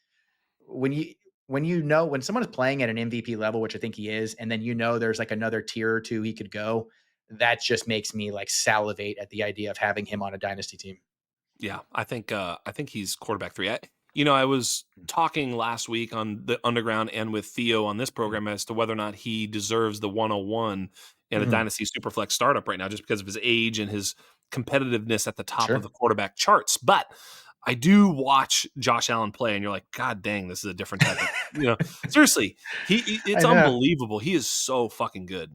when you when someone is playing at an MVP level, which I think he is, and then there's like another tier or two he could go, that just makes me like salivate at the idea of having him on a dynasty team. yeah, I think he's quarterback 3. I was talking last week on the Underground and with Theo on this Mm. program as to whether or not he deserves the 101 in a Mhm. Dynasty Superflex startup right now just because of his age and his competitiveness at the top of Sure. the quarterback charts. But I do watch Josh Allen play and you're like, God dang, this is a different type of, seriously, I it's know. unbelievable. He is so fucking good.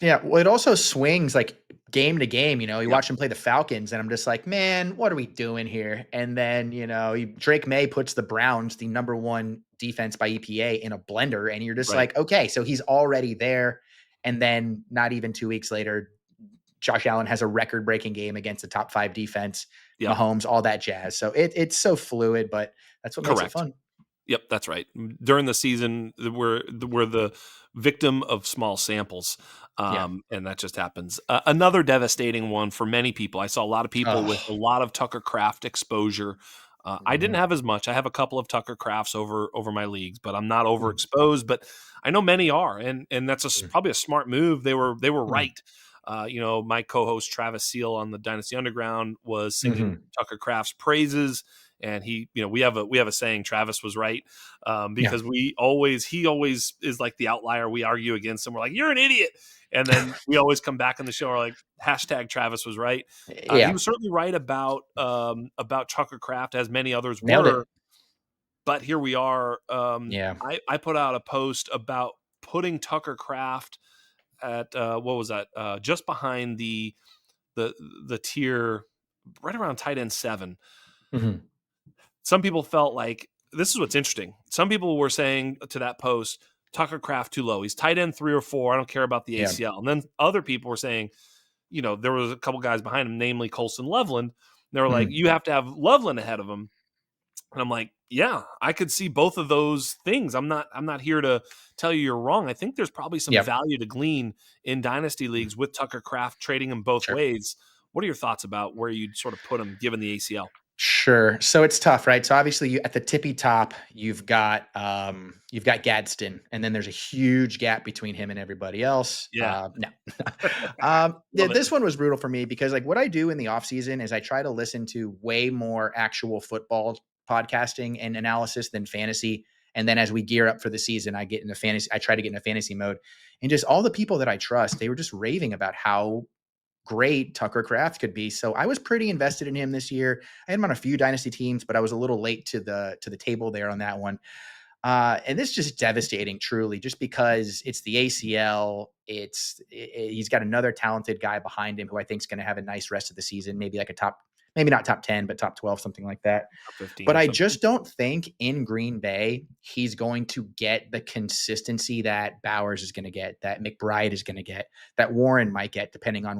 Yeah, well, it also swings like game to game. You Yep. watch him play the Falcons, and I'm just like, man, what are we doing here? And then Drake May puts the Browns, the number one defense by EPA, in a blender, and you're just Right. like, okay, so he's already there. And then not even 2 weeks later, Josh Allen has a record breaking game against the top five defense, Yep. Mahomes, all that jazz. So it's so fluid, but that's what makes it Correct. fun. Yep, that's right. During the season, we're the victim of small samples, Yeah. and that just happens. Another devastating one for many people. I saw a lot of people with a Oh. lot of Tucker Kraft exposure. I didn't Mhm. have as much. I have a couple of Tucker Crafts over my leagues, but I'm not Mhm. overexposed. But I know many are, and that's probably a smart move. They were Mhm. right. My co-host Travis Seal on the Dynasty Underground was singing Mhm. Tucker Kraft's praises And we have a saying, Travis was right, Yeah. because he always is like the outlier. We argue against him. We're like, you're an idiot. And then we always come back on the show. We're like, hashtag Travis was right. He Yeah. was certainly right about Tucker Kraft, as many others Nailed were. it. But here we are. Yeah. I put out a post about putting Tucker Kraft at what was that? Just behind the tier, right around tight end 7. Mhm. Some people felt like, this is what's interesting. Some people were saying to that post, Tucker Kraft too low. He's tight end 3 or 4. I don't care about the Yeah. ACL. And then other people were saying, there was a couple guys behind him, namely Colson Loveland. They were like, Mhm. you have to have Loveland ahead of him. And I'm like, yeah, I could see both of those things. I'm not here to tell you you're wrong. I think there's probably some Yep. value to glean in dynasty Mm. leagues with Tucker Kraft, trading him both Sure. ways. What are your thoughts about where you'd sort of put him given the ACL? Sure. So it's tough, right? So obviously, at the tippy top, you've got Gadsden, and then there's a huge gap between him and everybody else. Yeah, No, love it. this one was brutal for me because like what I do in the off season is I try to listen to way more actual football podcasting and analysis than fantasy. And then as we gear up for the season, I get into fantasy. I try to get into fantasy mode, and just all the people that I trust, they were just raving about how great Tucker Kraft could be. So I was pretty invested in him this year. I had him on a few dynasty teams, but I was a little late to the table there on that one. And this is just devastating, truly, just because it's the ACL. He's got another talented guy behind him who I think is going to have a nice rest of the season, maybe like maybe not top 10, but top 12, something like that. Top 15 But or I something. just don't think in Green Bay he's going to get the consistency that Bowers is going to get, that McBride is going to get, that Warren might get, depending on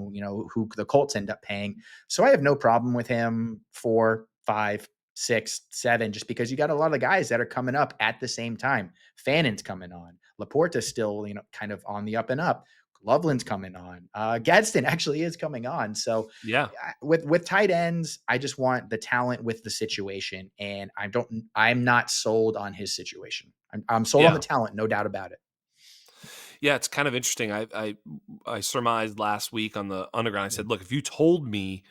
who the Colts end up paying. So I have no problem with him 4, 5, 6, 7, just because you got a lot of guys that are coming up at the same time. Fannon's coming on. Laporta's still, kind of on the up and up. Loveland's coming on. Gadsden actually is coming on. So Yeah. with tight ends, I just want the talent with the situation, and I'm not sold on his situation. I'm sold on the Yeah. talent, no doubt about it. Yeah, it's kind of interesting. I surmised last week on the underground. I Mm. said, look, if you told me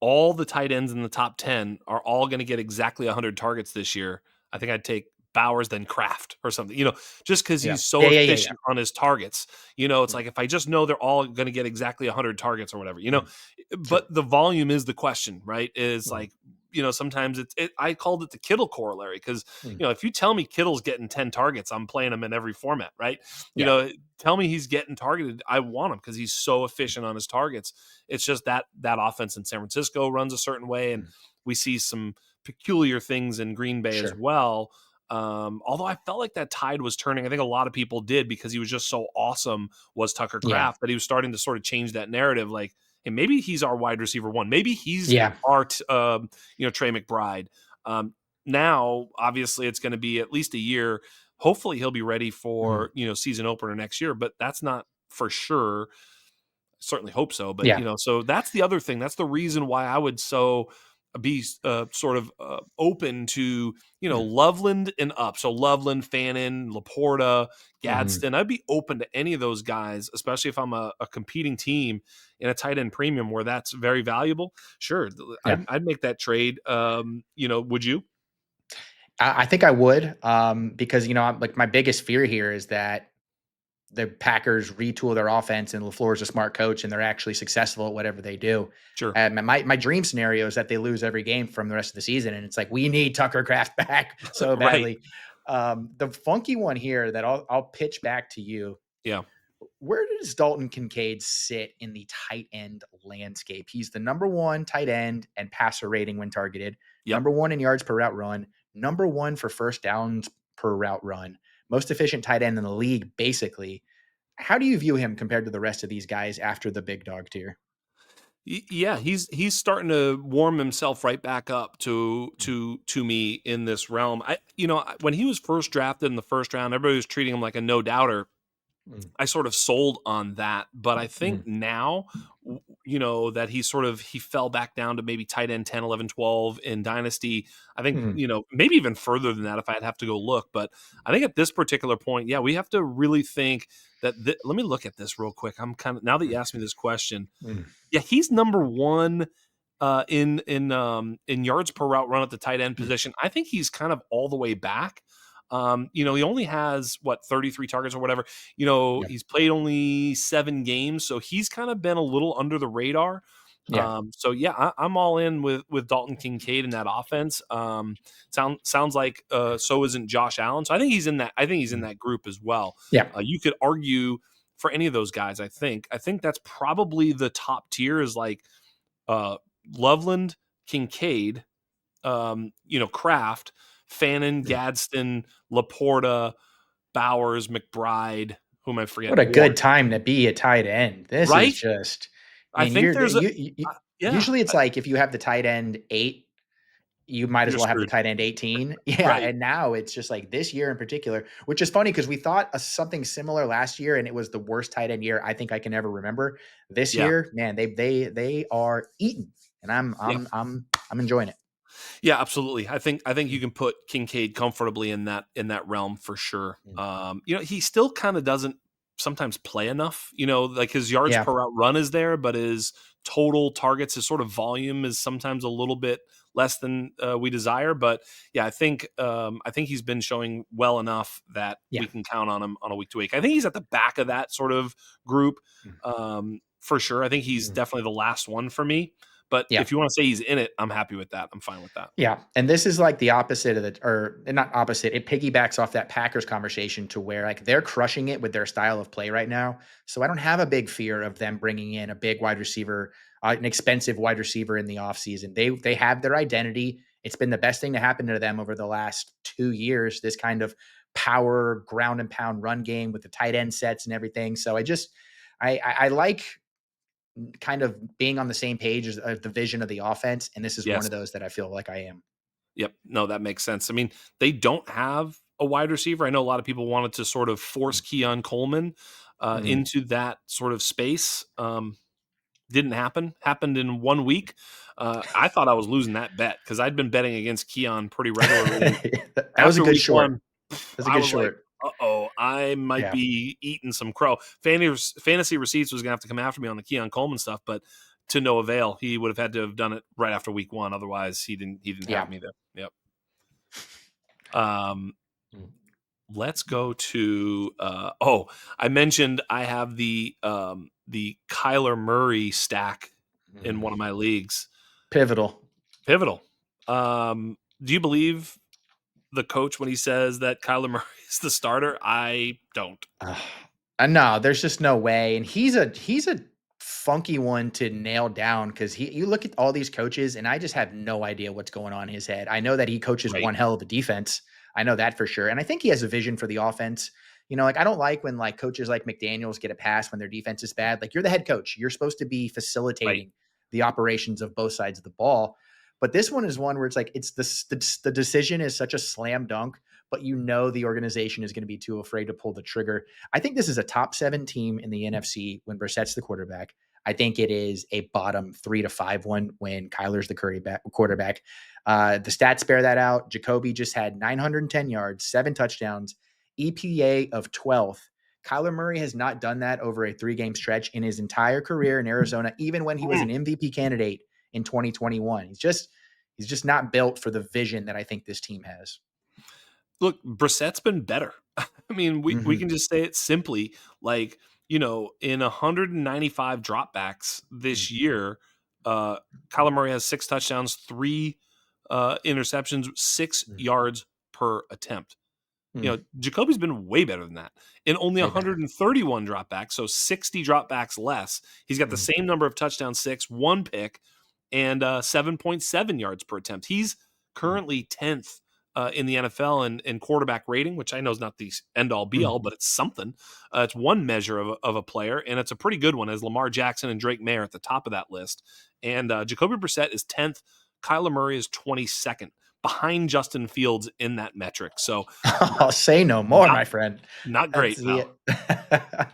all the tight ends in the top 10 are all going to get exactly 100 targets this year, I think I'd take Bowers then Kraft or something, just because Yeah. he's so Yeah. efficient on his targets. It's Mm. like, if I just know they're all going to get exactly 100 targets or whatever, Mm. Sure. but the volume is the question, right? Is Mm. like, sometimes I called it the Kittle corollary because, Mm. if you tell me Kittle's getting 10 targets, I'm playing him in every format, right? Yeah. Tell me he's getting targeted. I want him because he's so efficient on his targets. It's just that offense in San Francisco runs a certain way, and Mm. we see some peculiar things in Green Bay as Sure. well. Although I felt like that tide was turning. I think a lot of people did, because he was just so awesome, was Tucker Yeah. Kraft, that he was starting to sort of change that narrative. Like, hey, maybe he's our wide receiver 1. Maybe he's Yeah. our Trey McBride. Now, obviously, it's going to be at least a year. Hopefully, he'll be ready Mm. for season opener next year, but that's not for sure. Certainly hope so, but Yeah. so that's the other thing. That's the reason why I would be sort of open to Mm. Loveland and up. So Loveland, Fannin, Laporta, Mhm. Gadsden. I'd be open to any of those guys, especially if I'm a competing team in a tight end premium where that's very valuable. Sure, Yeah. I'd make that trade. Would you? I think I would, because like my biggest fear here is that the Packers retool their offense and LaFleur is a smart coach and they're actually successful at whatever they do. Sure. And my dream scenario is that they lose every game from the rest of the season. And it's like, we need Tucker Kraft back so Right. badly. The funky one here that I'll pitch back to you. Yeah. Where does Dalton Kincaid sit in the tight end landscape? He's the number 1 tight end and passer rating when targeted, Yep. number 1 in yards per route run, number 1 for first downs per route run, most efficient tight end in the league, basically. How do you view him compared to the rest of these guys after the big dog tier? Yeah, he's starting to warm himself right back up to Mm. me in this realm. When he was first drafted in the first round, everybody was treating him like a no doubter. Mm. I sort of sold on that, but I think Mhm. now, that he fell back down to maybe tight end 10, 11, 12 in Dynasty. I think, Mhm. maybe even further than that if I'd have to go look. But I think at this particular point, yeah, we have to really think that, let me look at this real quick. I'm kind of, now that you asked me this question, Mm. yeah, he's number 1 in yards per route run at the tight end position. I think he's kind of all the way back. He only has 33 targets or whatever. Yeah. He's played only 7 games, so he's kind of been a little under the radar. Yeah. So yeah, I'm all in with Dalton Kincaid in that offense. Sounds like so isn't Josh Allen. So I think he's in that. I think he's in Mm. that group as well. Yeah. You could argue for any of those guys. I think that's probably the top tier is like uh, Loveland, Kincaid, Kraft, Fannin, Mm. Gadsden, Laporta, Bowers, McBride. Who am I What forgetting? a good time to be a tight end. This is Right? just, I man, think you're the there's a yeah, usually it's like if you have the tight end 8, you might as you're well have the screwed. tight end 18. Yeah, Right. and now it's just like this year in particular, which is funny because we thought something similar last year, and it was the worst tight end year I think I can ever remember. This Yeah. year, man, they are eating, and Yeah. I'm enjoying it. Yeah, absolutely. I think you Mm, can put Kincaid comfortably in that realm for sure. mm. He still kind of doesn't sometimes play enough. Like his yards Yeah, per route run is there, but his total targets, his sort of volume is sometimes a little bit less than we desire. But yeah, I think he's been showing well enough that yeah, we can count on him on a week to week. I think he's at the back of that sort of group mm, for sure. I think he's mm. definitely the last one for me. But Yeah. if you want to say he's in it, I'm happy with that. I'm fine with that. Yeah, and this is like the opposite of the or not opposite, it piggybacks off that Packers conversation to where, like, they're crushing it with their style of play right now, so I don't have a big fear of them bringing in a big wide receiver, an expensive wide receiver in the offseason. They have their identity. It's been the best thing to happen to them over the last 2 years, this kind of power ground and pound run game with the tight end sets and everything, so I like kind of being on the same page as the vision of the offense, and this is one Yes. of those that I feel like I am. Yep. No, that makes sense. I mean, they don't have a wide receiver. I know a lot of people wanted to sort of force Keon Coleman Mhm. into that sort of space. Didn't happen. Happened in 1 week. I thought I was losing that bet because I'd been betting against Keon pretty regularly. And That was a after good week short. one, That's a I good was like, short. "Uh-oh, I might Yeah. be eating some crow." Fantasy Receipts was gonna have to come after me on the Keon Coleman stuff, but to no avail. He would have had to have done it right after week one. Otherwise, he didn't Yeah. have me there. Yep. Um, Mm, let's go to I mentioned I have the Kyler Murray stack in mm. one of my leagues. Pivotal. Pivotal. Do you believe the coach when he says that Kyler Murray is the starter? I don't. Ugh. No, there's just no way, and he's a funky one to nail down because he you look at all these coaches, and I just have no idea what's going on in his head. I know that he coaches Right. one hell of a defense. I know that for sure, and I think he has a vision for the offense. Like, I don't like when, like, coaches like McDaniels get a pass when their defense is bad. Like, you're the head coach. You're supposed to be Right. facilitating the operations of both sides of the ball. But this one is one where it's like it's the decision is such a slam dunk, but the organization is going to be too afraid to pull the trigger. I think this is a top 7 team in the NFC when Brissett's the quarterback. I think it is a bottom 3 to 5 one when Kyler's the quarterback. The stats bear that out. Jakobi just had 910 yards, 7 touchdowns, EPA of 12th. Kyler Murray has not done that over a 3-game stretch in his entire career in Arizona, even when he was Mm. an MVP candidate in 2021. He's just not built for the vision that I think this team has. Look, Brissett's been better. I mean, we Mhm, can just say it simply. Like, in 195 dropbacks mm, this year, uh, Kyler Murray has 6 touchdowns, 3 interceptions, six mm, yards per attempt. mm. Jacoby's been way better than that. In only Way better. 131 dropbacks, so 60 dropbacks less, he's got the Mm, same number of touchdowns, 6, 1 pick, and 7.7 yards per attempt. He's mm, currently 10th in the NFL in quarterback rating, which I know is not the end all be mm. all, but it's something. It's one measure of a player, and it's a pretty good one as Lamar Jackson and Drake Mayer at the top of that list. And Jacoby Brissett is 10th. Kyler Murray is 22nd behind Justin Fields in that metric. So I'll say no more, not my friend. not That's great, the pal.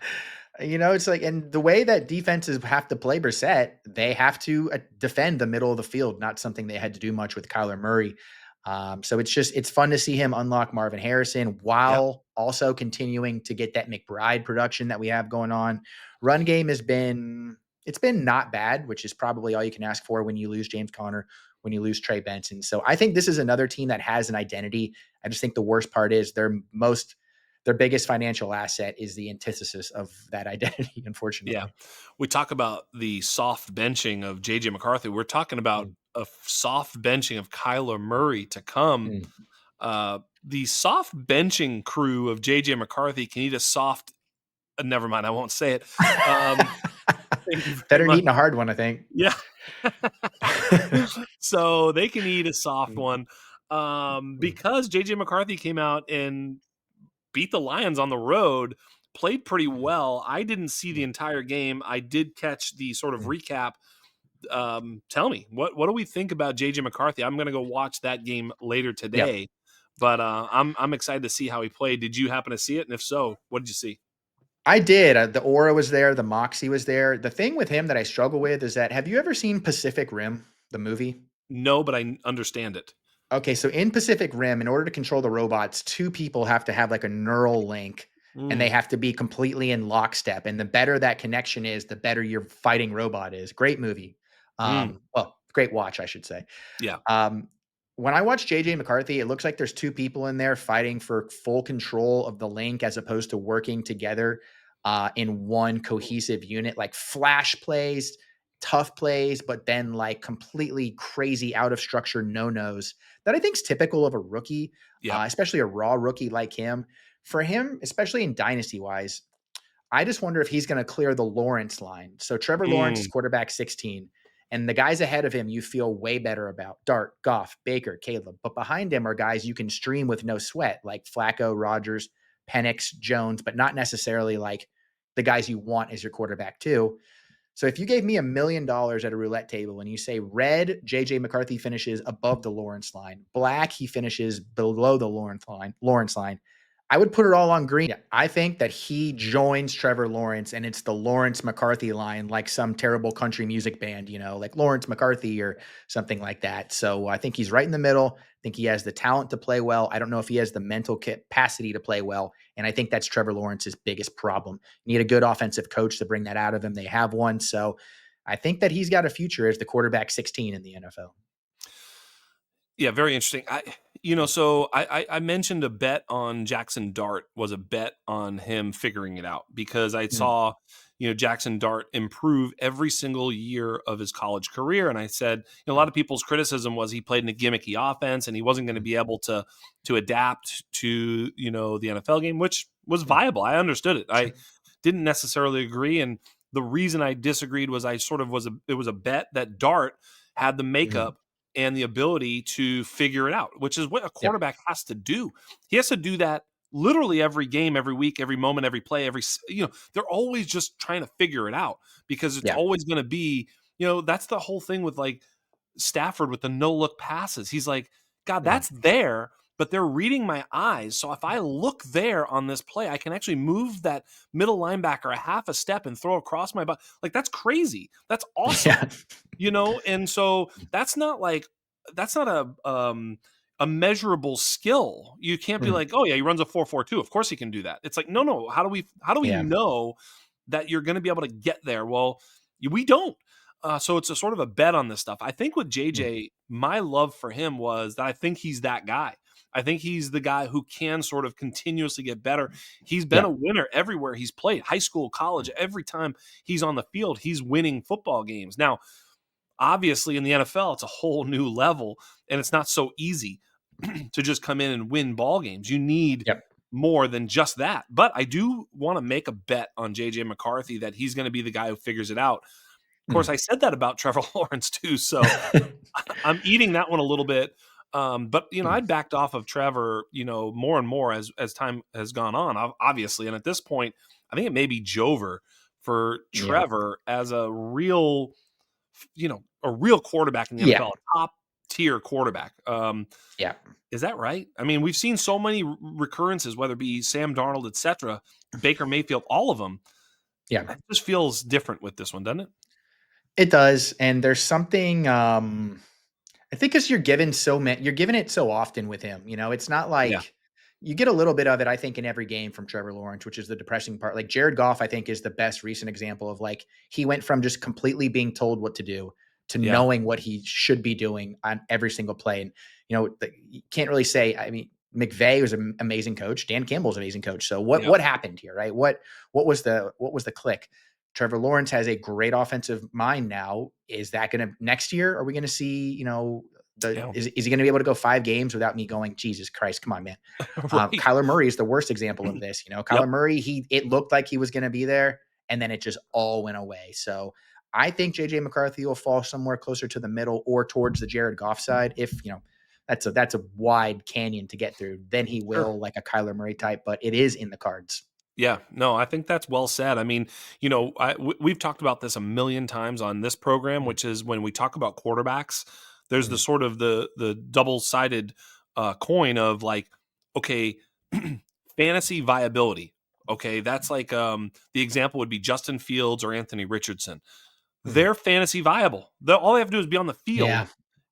it's like, and the way that defenses have to play Brissett, they have to defend the middle of the field, not something they had to do much with Kyler Murray. So it's fun to see him unlock Marvin Harrison Yeah. while also continuing to get that McBride production that we have going on. Run game has been it's been not bad, which is probably all you can ask for when you lose James Conner, when you lose Trey Benson. So I think this is another team that has an identity. I just think the worst part is their biggest financial asset is the antithesis of that identity, Yeah. unfortunately. We talk about the soft benching of JJ McCarthy. We're talking about Mm, a soft benching of Kyler Murray to come. mm. The soft benching crew of JJ McCarthy can eat a soft, never mind, I won't say it. Um, Thank you very Better than much. eating a hard one, I think. Yeah. So they can eat a soft Mm, one, mm, because JJ McCarthy came out and beat the Lions on the road, played pretty mm, well. I didn't see the mm, entire game. I did catch the sort of mm. recap. Tell me, what do we think about JJ McCarthy? I'm gonna go watch that game later Yep. today, but I'm excited to see how he played. Did you happen to see it? And if so, what did you see? I did. The aura was there, the moxie was there. The thing with him that I struggle with is that have you ever seen Pacific Rim, the movie? No, but I understand it. Okay, so in Pacific Rim, in order to control the robots, two people have to have like a neural link and they Mm, have to be completely in lockstep. And the better that connection is, the better your fighting robot is. Great movie. mm, Well, great watch, I should say. yeah. Um, when I watch JJ McCarthy, it looks like there's two people in there fighting for full control of the link as opposed to working together in one cohesive unit, like flash plays, tough plays, but then like completely crazy out of structure no nos that I think is typical of a rookie, Yep. especially a raw rookie like him. For him, especially in dynasty wise, I just wonder if he's going to clear the Lawrence line. So Trevor Lawrence is Mm, quarterback 16, and the guys ahead of him you feel way better about. Dart, Goff, Baker, Caleb. But behind him are guys you can stream with no sweat, like Flacco, Rogers, Penix, Jones, but not necessarily like the guys you want as your quarterback too. So if you gave me $1 million at a roulette table and you say red, JJ McCarthy finishes above the Lawrence line, black, he finishes below the Lawrence line, I would put it all on green. I think that he joins Trevor Lawrence and it's the Lawrence McCarthy line, like some terrible country music band, like Lawrence McCarthy or something like that. So I think he's right in the middle. I think he has the talent to play well. I don't know if he has the mental capacity to play well. And I think that's Trevor Lawrence's biggest problem. You need a good offensive coach to bring that out of him. They have one. So I think that he's got a future as the quarterback 16 in the NFL. yeah, very interesting. Mm, So I mentioned a bet on Jackson Dart was a bet on him figuring it out because I mm, saw, Jackson Dart improve every single year of his college career. And I said, a lot mm, of people's criticism was he played in a gimmicky offense and he wasn't going to mm, be able to adapt to, the NFL game, which was mm. viable. I understood it. I Sure. didn't necessarily agree. And the reason I disagreed was I sort of it was a bet that Dart had the Mm, makeup and the ability to figure it out, which is what a yep. quarterback has to do. He has to do that literally every game, every week, every moment, every play, they're always just trying to figure it out because it's Yeah. always going to be, that's the whole thing with like Stafford with the no look passes. He's like, God, Mm, that's there, but they're reading my eyes. So if I look there on this play, I can actually move that middle linebacker a half a step and throw across my body. Like that's crazy. That's awesome. yeah. And so that's not a measurable skill. You can't be Mm, like, oh yeah, he runs a 4.42. Of course he can do that. It's like, no. How do we yeah. know that you're going to be able to get there? Well, we don't. So it's a sort of a bet on this stuff. I think with Mm, JJ, my love for him was that I think he's that guy. I think he's the guy who can sort of continuously get better. He's been yeah. a winner everywhere he's played, high school, college. Mm, Every time he's on the field, he's winning football games. Now, obviously, in the NFL, it's a whole new level, and it's not so easy to just come in and win ball games. You need yep. more than just that. But I do want to make a bet on JJ McCarthy that he's going to be the guy who figures it out. Of course, Mm. I said that about Trevor Lawrence too, so I'm eating that one a little bit. But I Mm, backed off of Trevor, more and more as time has gone on, obviously. And at this point, I think it may be Jover for yeah. Trevor as a real quarterback in the Yeah. NFL, a top tier quarterback. Yeah. Is that right? I mean, we've seen so many recurrences, whether it be Sam Darnold, etc., Baker Mayfield, all of them. Yeah. It just feels different with this one, doesn't it? It does. And there's something I think because you're given it so often with him. It's not Yeah. like You get a little bit of it, I think, in every game from Trevor Lawrence, which is the depressing part. Like Jared Goff, I think, is the best recent example of like he went from just completely being told what to do to Yeah. knowing what he should be doing on every single play. And you can't really say. I mean, McVay was an amazing coach. Dan Campbell's an amazing coach. So Yeah. what happened here, right? What was the click? Trevor Lawrence has a great offensive mind now. Is that going to next year? Are we going to see? Yeah. Is he going to be able to go 5 games without me going, Jesus Christ, come on, man? Right. Kyler Murray is the worst example of this. Kyler Yep. Murray, it looked like he was going to be there, and then it just all went away. So I think JJ McCarthy will fall somewhere closer to the middle or towards the Jared Goff side. If that's a wide canyon to get through, then he Sure. will like a Kyler Murray type, but it is in the cards. Yeah, no, I think that's well said. I mean, we've talked about this a million times on this program, Mm, which is when we talk about quarterbacks, there's the mm, sort of the double sided coin of like, okay, fantasy viability. Okay, that's like the example would be Justin Fields or Anthony Richardson. mm. They're fantasy viable. All they have to do is be on the field Yeah.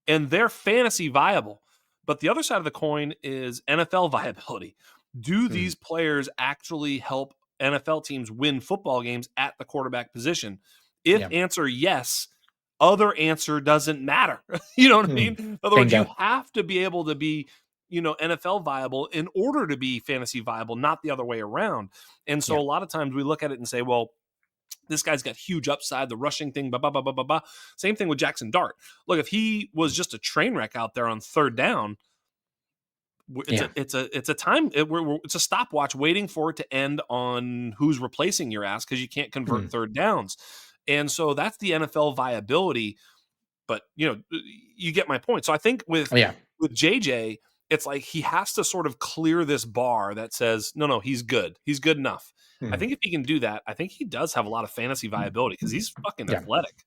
and they're fantasy viable. But the other side of the coin is NFL viability. Do Mm, these players actually help NFL teams win football games at the quarterback position? If yeah. answer yes, other answer doesn't matter. You know what I mean? Mm. In other words, you Bingo. have to be able to be, NFL viable in order to be fantasy viable, not the other way around. And so Yeah. a lot of times we look at it and say, well, this guy's got huge upside, the rushing thing, blah, blah, blah, blah, blah, blah. Same thing with Jackson Dart. Look, if he was just a train wreck out there on third down, it's Yeah. a time it's a stopwatch waiting for it to end on who's replacing your ass because you can't convert Mm. third downs. And so that's the NFL viability. But you get my point. So I think Oh, yeah. with JJ, it's like he has to sort of clear this bar that says, no, no, he's good. He's good enough. I Mm. think if he can do that, I think he does have a lot of fantasy viability because he's fucking Yeah. athletic.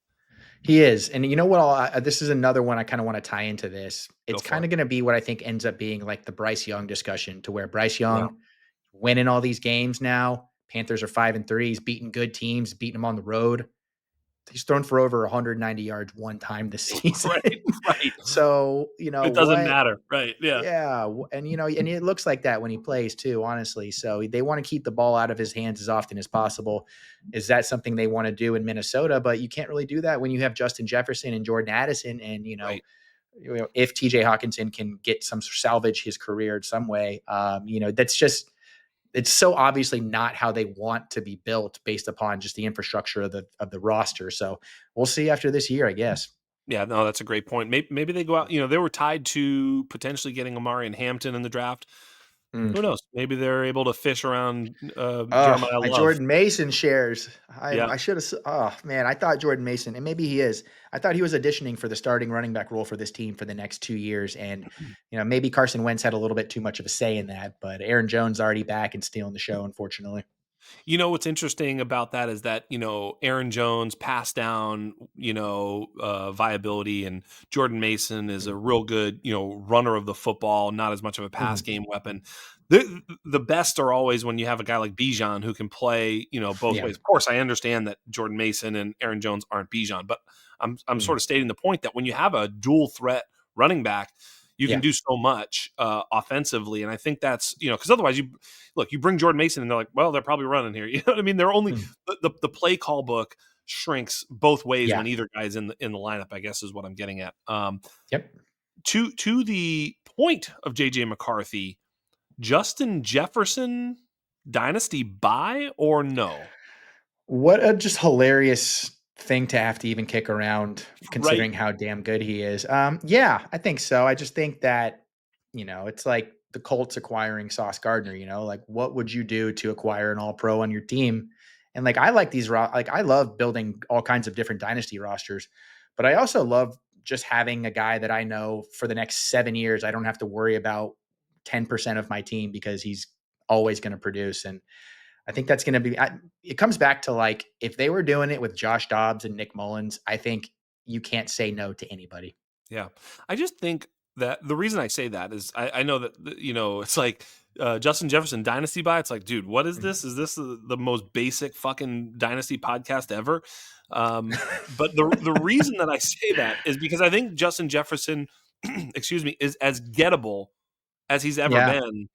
He is, and you know what? This is another one I kind of want to tie into this. Go It's for kind it. of going to be what I think ends up being like the Bryce Young discussion, to where Bryce Yeah. Young winning all these games now. Panthers are 5-3. He's beating good teams, beating them on the road. He's thrown for over 190 yards one time this season. Right. Right. So It doesn't what? matter. Right. Yeah. Yeah, and it looks like that when he plays too, honestly. So they want to keep the ball out of his hands as often as possible. Is that something they want to do in Minnesota? But you can't really do that when you have Justin Jefferson and Jordan Addison, and Right. if TJ Hawkinson can get some salvage his career in some way, that's just it's so obviously not how they want to be built based upon just the infrastructure of the roster. So we'll see after this year, I guess. Yeah, no, that's a great point. Maybe they go out. They were tied to potentially getting Amari and Hampton in the draft. Mm. Who knows? Maybe they're able to fish around Oh, Jeremiah my Love. Jordan Mason shares. Yeah, I should have. Oh man, I thought Jordan Mason, and maybe he is. I thought he was auditioning for the starting running back role for this team for the next 2 years, and maybe Carson Wentz had a little bit too much of a say in that. But Aaron Jones already back and stealing the show, unfortunately. what's interesting about that is that Aaron Jones passed down viability, and Jordan Mason is a Mm. real good runner of the football, not as much of a pass Mhm. game weapon. The best are always when you have a guy like Bijan who can play both Yeah. ways. Of course, I understand that Jordan Mason and Aaron Jones aren't Bijan, but I'm sort Mm. of stating the point that when you have a dual threat running back, you can Yeah. do so much offensively, and I think that's because otherwise you bring Jordan Mason and they're like, well, they're probably running here. You know what I mean? They're only Mm. the play call book shrinks both ways Yeah. when either guy's in the lineup, I guess is what I'm getting at. Yep. To the point of JJ McCarthy, Justin Jefferson dynasty buy or no? What a just hilarious thing to have to even kick around, Right? considering how damn good he is. Yeah, I think so. I just think that, it's like the Colts acquiring Sauce Gardner, like what would you do to acquire an all pro on your team? And like I like like I love building all kinds of different dynasty rosters, but I also love just having a guy that I know for the next 7 years. I don't have to worry about 10% of my team because he's always going to produce. And I think that's going to be, it comes back to like, if they were doing it with Josh Dobbs and Nick Mullins, I think you can't say no to anybody. Yeah. I just think that the reason I say that is I know that, it's like Justin Jefferson dynasty buy. It's like, dude, what is Mhm. this? Is this the most basic fucking dynasty podcast ever? But the reason that I say that is because I think Justin Jefferson, excuse me, is as gettable as he's ever Yeah. been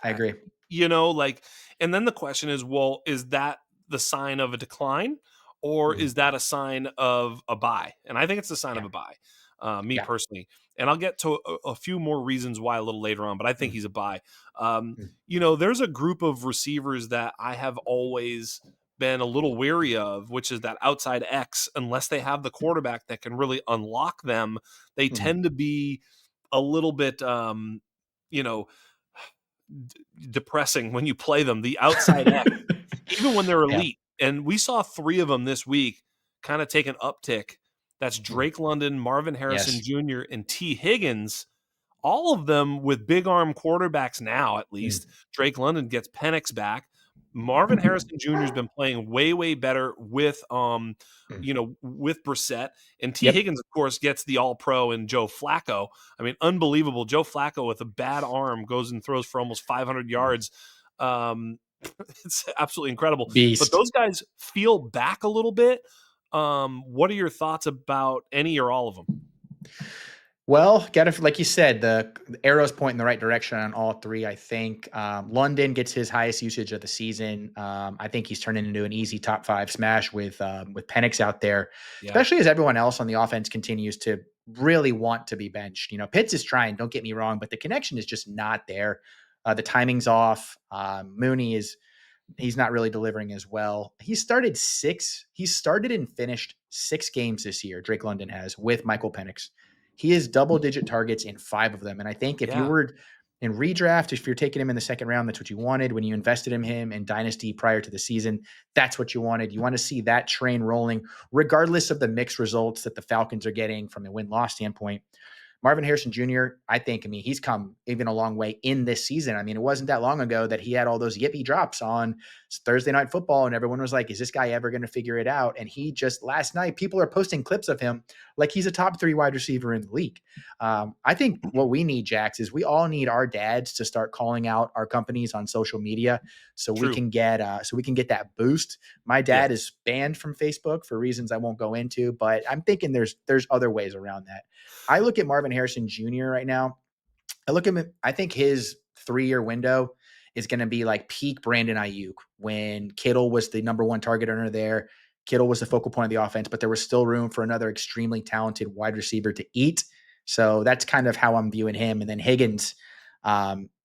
I agree. Like, and then the question is, well, is that the sign of a decline, or Mhm. is that a sign of a buy? And I think it's the sign of Yeah. a buy, me Yeah. personally. And I'll get to a few more reasons why a little later on, but I think Mm, he's a buy. mm, There's a group of receivers that I have always been a little weary of, which is that outside X. Unless they have the quarterback that can really unlock them, they mhm. tend to be a little bit, you know, depressing when you play them. The outside X, even when they're Yeah. elite, and we saw 3 of them this week kind of take an uptick. That's Mm. Drake London, Marvin Harrison Yes. Jr., and T. Higgins, all of them with big arm quarterbacks now, at Mm, least. Drake London gets Penix back. Marvin Harrison Jr. has been playing way, way better mm. with Brissett. And T. Yep. Higgins, of course, gets the all pro in Joe Flacco. I mean, unbelievable. Joe Flacco with a bad arm goes and throws for almost 500 Mm. yards. Um, it's absolutely incredible. But Beast. those guys feel back a little bit. What are your thoughts about any or all of them? Well, gotta like you said, the arrows point in the right direction on all three. I think London gets his highest usage of the season. I think he's turning into an easy top five smash with Penix out there, Yeah. especially as everyone else on the offense continues to really want to be benched. Pitts is trying. Don't get me wrong, but the connection is just not there. The timing's off. Mooney is he's not really delivering as well. He started and finished 6 games this year. Drake London has with Michael Penix. He has double digit targets in 5 of them. And I think if you Yeah. were in redraft, if you're taking him in the second round, that's what you wanted. When you invested in him in Dynasty prior to the season, that's what you wanted. You want to see that train rolling, regardless of the mixed results that the Falcons are getting from a win-loss standpoint. Marvin Harrison Jr., I mean, he's come even a long way in this season. I mean, it wasn't that long ago that he had all those yippee drops on Thursday Night Football, and everyone was like, is this guy ever going to figure it out? And he just last night, people are posting clips of him like he's a top 3 wide receiver in the league. I think what we need, Jax, is we all need our dads to start calling out our companies on social media so we True. can get that boost. My Yeah. dad is banned from Facebook for reasons I won't go into, but I'm thinking there's other ways around that. I look at Marvin Harrison Jr. right now. I look at him. I think his 3-year window is going to be like peak Brandon Ayuk when Kittle was the number one target earner there. Kittle was the focal point of the offense, but there was still room for another extremely talented wide receiver to eat. So that's kind of how I'm viewing him. And then Higgins,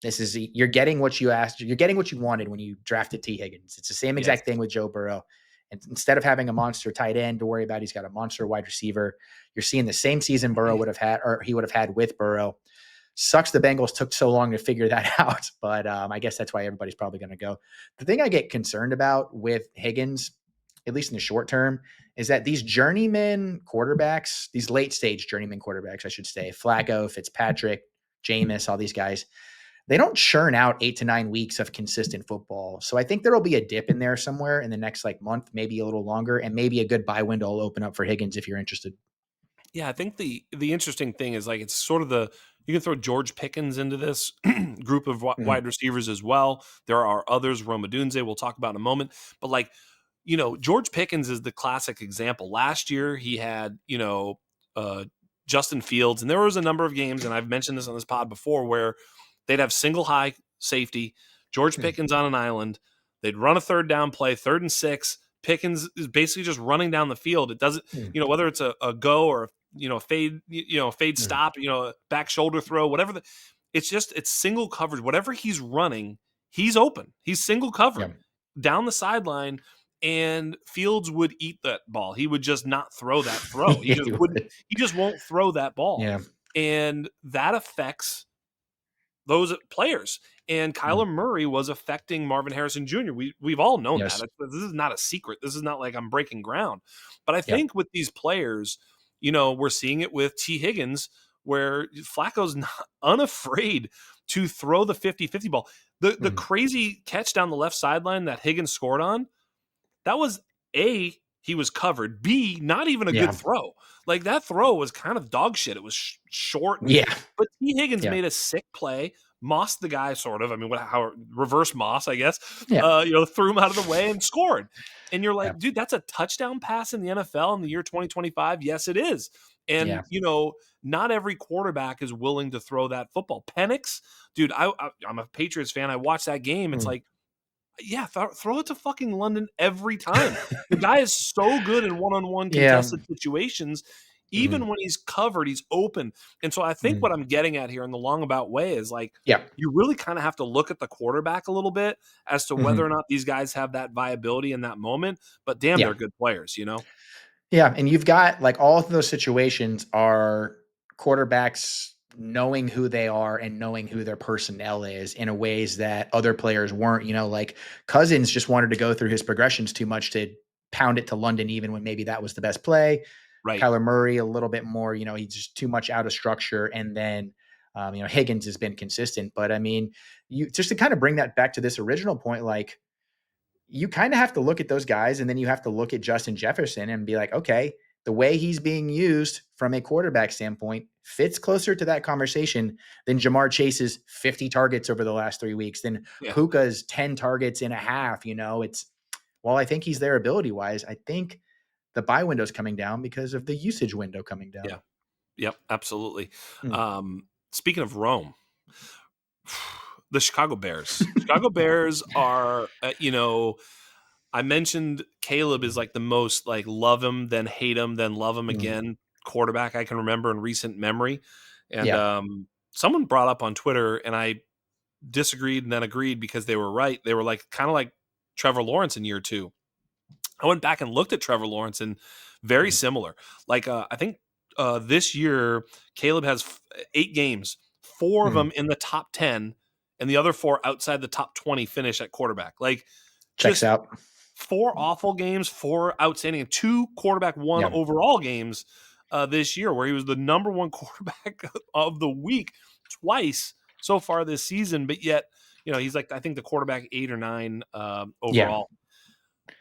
this is you're getting what you asked. You're getting what you wanted when you drafted T. Higgins. It's the same Yes. exact thing with Joe Burrow. And instead of having a monster tight end to worry about, he's got a monster wide receiver. You're seeing the same season Burrow would have had, or he would have had with Burrow. Sucks the Bengals took so long to figure that out, but I guess that's why everybody's probably going to go. The thing I get concerned about with Higgins, at least in the short term, is that these journeyman quarterbacks, these late stage journeyman quarterbacks, I should say, Flacco, Fitzpatrick, Jameis, all these guys, they don't churn out 8 to 9 weeks of consistent football. So I think there will be a dip in there somewhere in the next like month, maybe a little longer, and maybe a good buy window will open up for Higgins if you're interested. Yeah, I think the interesting thing is, like, it's sort of you can throw George Pickens into this group of Mhm. wide receivers as well. There are others, Roma Dunze, we'll talk about in a moment. But, like, George Pickens is the classic example. Last year, he had, uh, Justin Fields, and there was a number of games, and I've mentioned this on this pod before, where they'd have single high safety, George Mhm. Pickens on an island. They'd run a third down play, 3rd and 6. Pickens is basically just running down the field. It doesn't, Mhm. whether it's a go or fade, fade Mhm. stop, back shoulder throw, whatever. It's single coverage. Whatever he's running, he's open. He's single Yeah. covered down the sideline, and Fields would eat that ball. He would just not throw that throw. He Yeah, just he wouldn't. would. He just won't throw that ball, Yeah. and that affects those players. And Mhm. Kyler Murray was affecting Marvin Harrison Jr. We've all known that. Yes. This is not a secret. This is not like I'm breaking ground. But I Yeah. think with these players, we're seeing it with T. Higgins, where Flacco's not unafraid to throw the 50-50 ball. The Mhm. crazy catch down the left sideline that Higgins scored on, that was A, he was covered. B, not even a good Yeah. throw. Like, that throw was kind of dog shit. It was short, Yeah. but T. Higgins Yeah. made a sick play, mossed the guy sort of. I mean, how reverse moss, I guess. Yeah. Threw him out of the way and scored. And you're Yeah. like, dude, that's a touchdown pass in the NFL in the year 2025. Yes, it is. Yeah. And not every quarterback is willing to throw that football. Penix, dude, I'm a Patriots fan. I watched that game. It's Mm. like, yeah, throw it to fucking London every time. The guy is so good in one-on-one Yeah. contested situations. Even Mhm. when he's covered, he's open. And so I think Mhm. what I'm getting at here in the long about way is like, Yeah. you really kind of have to look at the quarterback a little bit as to whether or Mhm. not these guys have that viability in that moment. But damn, Yeah. they're good players, Yeah, and you've got like all of those situations are quarterbacks knowing who they are and knowing who their personnel is in a ways that other players weren't. Like Cousins just wanted to go through his progressions too much to pound it to London, even when maybe that was the best play. Right. Kyler Murray a little bit more. He's just too much out of structure, and then Higgins has been consistent. But I mean, you just to kind of bring that back to this original point, like you kind of have to look at those guys and then you have to look at Justin Jefferson and be like, okay, the way he's being used from a quarterback standpoint fits closer to that conversation than Jamar Chase's 50 targets over the last 3 weeks, than Yeah. Puka's 10 targets in a half. It's while I think he's there ability wise, I think the buy window's coming down because of the usage window coming down. Yeah. Yep. Absolutely. Mm, Speaking of Rome, the Chicago Bears. Chicago Bears are, I mentioned Caleb is like the most like love him, then hate him, then love him mm, again quarterback I can remember in recent memory. And yeah. someone brought up on Twitter, and I disagreed and then agreed because they were right. They were like kind of like Trevor Lawrence in year two. I went back and looked at Trevor Lawrence, and very Mm, similar. Like I think this year Caleb has 8 games, 4 of mm, them in the top 10, and the other 4 outside the top 20 finish at quarterback. Like checks just out. 4 awful games, 4 outstanding, and 2 quarterback 1 Yeah. overall games this year, where he was the number 1 quarterback of the week twice so far this season. But yet, he's like I think the quarterback 8 or 9 Yeah. overall.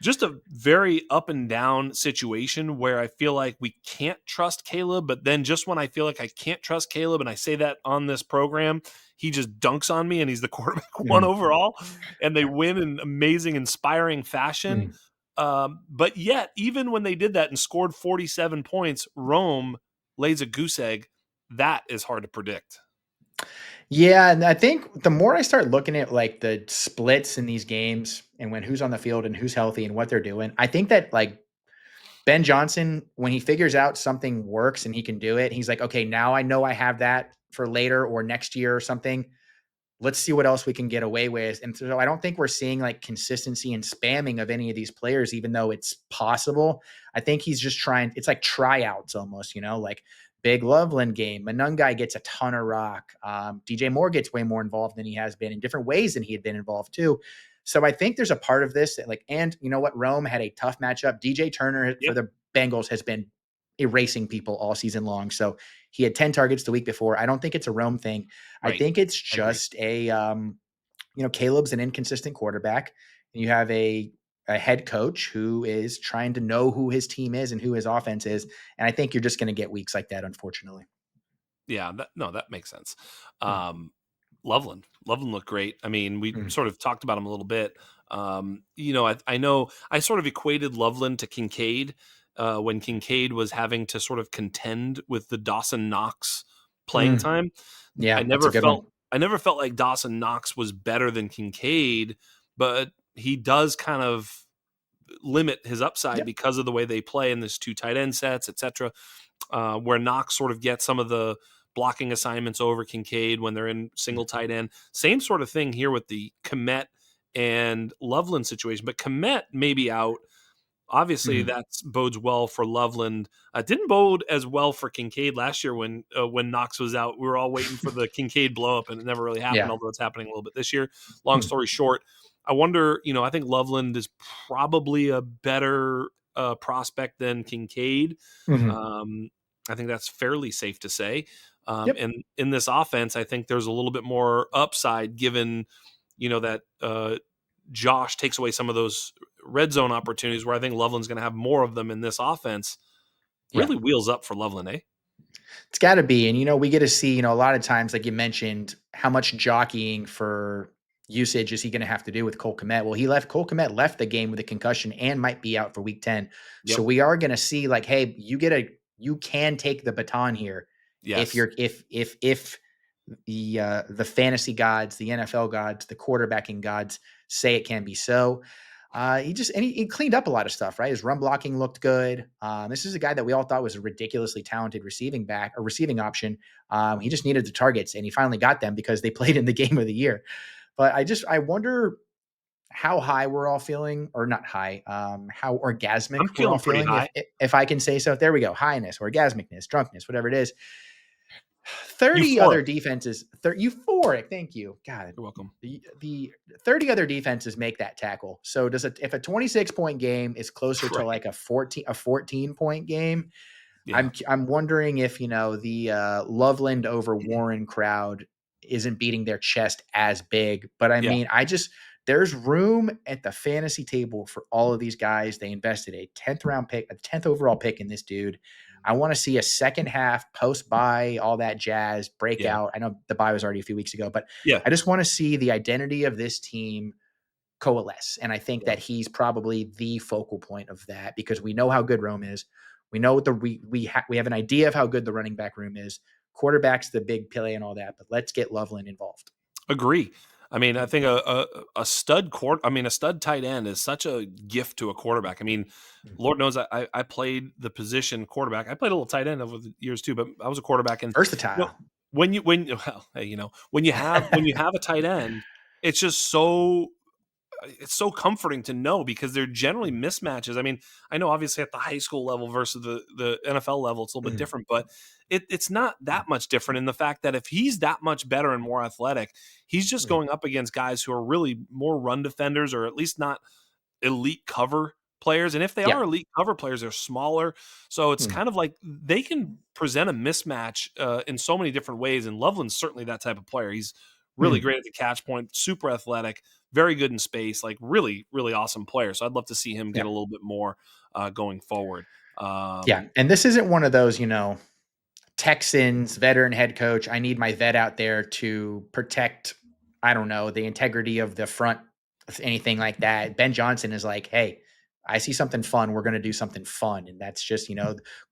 Just a very up and down situation where I feel like we can't trust Caleb, but then just when I feel like I can't trust Caleb, and I say that on this program, he just dunks on me and he's the quarterback 1 Mm, overall, and they win in amazing, inspiring fashion. mm. But yet, even when they did that and scored 47 points, Rome lays a goose egg. That is hard to predict. Yeah, and I think the more I start looking at like the splits in these games and when who's on the field and who's healthy and what they're doing, I think that like Ben Johnson, when he figures out something works and he can do it, he's like, okay, now I know I have that for later or next year or something. Let's see what else we can get away with. And so I don't think we're seeing like consistency and spamming of any of these players, even though it's possible. I think he's just trying, it's like tryouts almost, like big Loveland game. Manungai gets a ton of rock. DJ Moore gets way more involved than he has been in different ways than he had been involved too. So I think there's a part of this that and you know what? Rome had a tough matchup. DJ Turner for Yep. the Bengals has been erasing people all season long. So he had 10 targets the week before. I don't think it's a Rome thing. I Right. think it's I agree. just Caleb's an inconsistent quarterback, and you have a head coach who is trying to know who his team is and who his offense is. And I think you're just going to get weeks like that, unfortunately. Yeah. That makes sense. Mm, Loveland looked great. I mean, we mm, sort of talked about him a little bit. I know I sort of equated Loveland to Kincaid when Kincaid was having to sort of contend with the Dawson Knox playing mm. time. I Yeah, that's a never good one. felt I never felt like Dawson Knox was better than Kincaid, but he does kind of limit his upside Yep. because of the way they play in this 2 tight end sets, etc. Where Knox sort of gets some of the blocking assignments over Kincaid when they're in Mm, single tight end. Same sort of thing here with the Komet and Loveland situation, but Komet may be out. Obviously, mm. that bodes well for Loveland. Didn't bode as well for Kincaid last year when Knox was out. We were all waiting for the Kincaid blow up, and it never really happened. Yeah. Although it's happening a little bit this year. Long Mm, story short, I wonder. I think Loveland is probably a better prospect than Kincaid. mhm. Um, I think that's fairly safe to say. Yep. And in this offense, I think there's a little bit more upside given, that Josh takes away some of those red zone opportunities where I think Loveland's going to have more of them in this offense. Yeah. Really wheels up for Loveland, eh? It's got to be. And, we get to see, a lot of times, like you mentioned, how much jockeying for usage is he going to have to do with Cole Kmet? Well, Cole Kmet left the game with a concussion and might be out for week 10. So Yep. we are going to see like, hey, you can take the baton here if Yes. you're if the fantasy gods, the NFL gods, the quarterbacking gods say it can be so. He cleaned up a lot of stuff, right? His run blocking looked good. This is a guy that we all thought was a ridiculously talented receiving option. He just needed the targets, and he finally got them because they played in the game of the year. But I wonder how high we're all feeling, or not high, how orgasmic I'm we're all feeling pretty feeling, high. if I can say so. There we go, highness, orgasmicness, drunkenness, whatever it is. 30 Euphoric. other defenses, euphoric. Thank you. God, You're welcome. the 30 other defenses make that tackle. So if a 26-point game is closer to Right. like a 14-point game, Yeah. I'm wondering if the Loveland over Warren crowd isn't beating their chest as big. But I Yeah. mean, there's room at the fantasy table for all of these guys. They invested a 10th round pick, a 10th overall pick in this dude. I want to see a second half post buy, all that jazz Yeah. breakout. I know the buy was already a few weeks ago, but Yeah. I just want to see the identity of this team coalesce. And I think Yeah. that he's probably the focal point of that because we know how good Rome is. We know what we have an idea of how good the running back room is. Quarterback's the big play and all that, but let's get Loveland involved. Agree. I mean, I think a stud tight end is such a gift to a quarterback. I mean, Lord knows I played the position quarterback. I played a little tight end over the years too, but I was a quarterback. And you know, Versatile. well, hey, when you have a tight end, it's just it's so comforting to know because they're generally mismatches. I mean, I know obviously at the high school level versus the NFL level, it's a little bit Mhm. different, but it's not that much different in the fact that if he's that much better and more athletic, he's just Mhm. going up against guys who are really more run defenders or at least not elite cover players. And if they Yeah. are elite cover players, they're smaller. So it's Mhm. kind of like they can present a mismatch in so many different ways. And Loveland's certainly that type of player. He's really Mhm. great at the catch point, super athletic, very good in space, like really, really awesome player. So I'd love to see him get Yeah. a little bit more going forward. Yeah. Um, And this isn't one of those, Texans veteran head coach. I need my vet out there to protect, I don't know, the integrity of the front, anything like that. Ben Johnson is like, hey, I see something fun. We're going to do something fun. And that's just,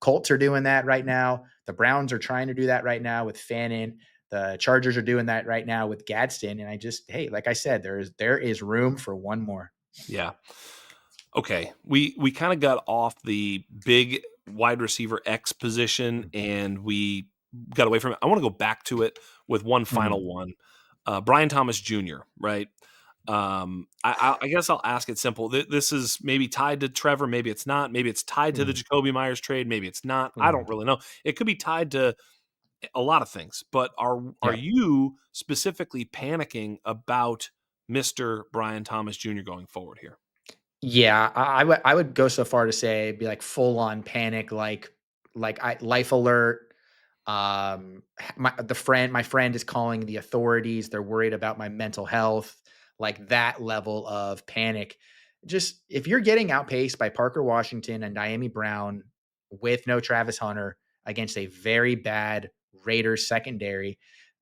Colts are doing that right now. The Browns are trying to do that right now with Fannin. The Chargers are doing that right now with Gadsden. And hey, like I said, there is room for one more. yeah. Okay, we kind of got off the big wide receiver X position, and we got away from it. I want to go back to it with one Mhm. final one. Brian Thomas Jr., right? I guess I'll ask it simple. This is maybe tied to Trevor, maybe it's not. Maybe it's tied to the Mhm. Jakobi Meyers trade, maybe it's not. I Mhm. don't really know. It could be tied to a lot of things. But are Yeah. you specifically panicking about Mr. Brian Thomas Jr. going forward here? Yeah, I would go so far to say be like full on panic, like I life alert. My friend is calling the authorities. They're worried about my mental health, like that level of panic. Just if you're getting outpaced by Parker Washington and Diami Brown with no Travis Hunter against a very bad Raiders secondary,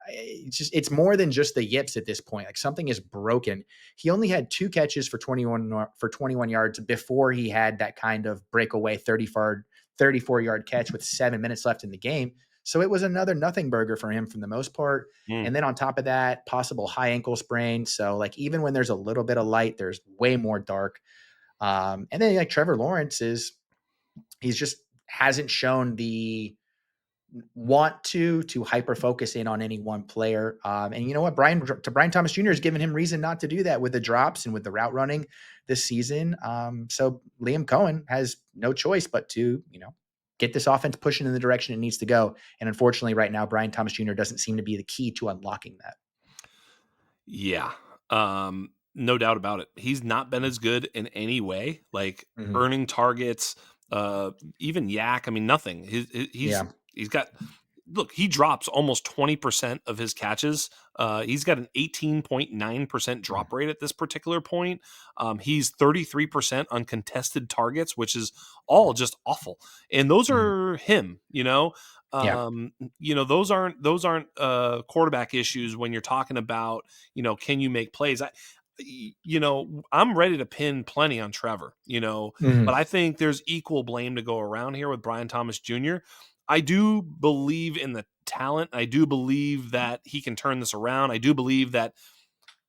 it's more than just the yips at this point. Like something is broken. He only had 2 catches for 21 yards before he had that kind of breakaway 34-yard catch with 7 minutes left in the game. So it was another nothing burger for him from the most part. Mm, And then on top of that, possible high ankle sprain. So like even when there's a little bit of light, there's way more dark. And then like Trevor Lawrence he's just hasn't shown the want to hyper focus in on any one player. And you know what, Brian Thomas Jr. has given him reason not to do that with the drops and with the route running this season. So Liam Cohen has no choice but to get this offense pushing in the direction it needs to go. And unfortunately, right now, Brian Thomas Jr. doesn't seem to be the key to unlocking that. yeah. No doubt about it. He's not been as good in any way, like Mhm. earning targets, even yak. I mean, nothing. Yeah. He's got look, he drops almost 20% of his catches. He's got an 18.9% Mm, drop rate at this particular point. He's 33% on contested targets, which is all just awful. And those mm, are him, you know. yeah. Those aren't quarterback issues when you're talking about, can you make plays? I'm ready to pin plenty on Trevor, Mhm. but I think there's equal blame to go around here with Brian Thomas Jr. I do believe in the talent. I do believe that he can turn this around. I do believe that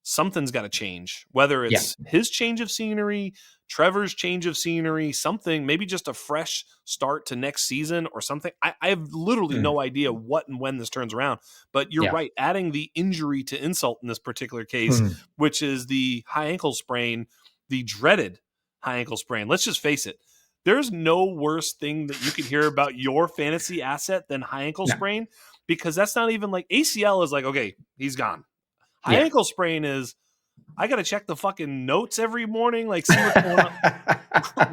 something's got to change, whether Yeah. it's his change of scenery, Trevor's change of scenery, something, maybe just a fresh start to next season or something. I have literally Mm, no idea what and when this turns around. But you're yeah. right, adding the injury to insult in this particular case, Mhm. which is the high ankle sprain, the dreaded high ankle sprain. Let's just face it. There's no worse thing that you could hear about your fantasy asset than high ankle No. sprain, because that's not even like ACL is like, okay, he's gone. High Yeah. ankle sprain is I got to check the fucking notes every morning, like see what's going on,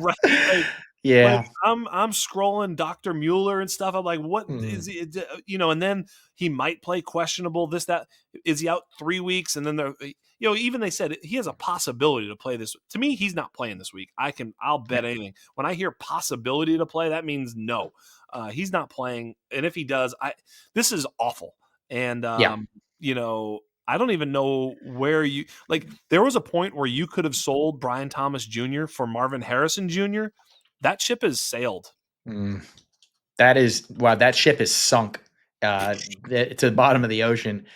right? Like Yeah. I'm scrolling Dr. Mueller and stuff. I'm like, what is Mm, it? And then he might play questionable. This, that, is he out 3 weeks? And then even they said he has a possibility to play this. To me, he's not playing this week. I'll yeah. bet anything. When I hear possibility to play, that means no, he's not playing. And if he does, this is awful. And Yeah. I don't even know where you like. There was a point where you could have sold Brian Thomas Jr. for Marvin Harrison Jr. That ship has sailed. Mm. That is wow, that ship is sunk, uh, to the bottom of the ocean.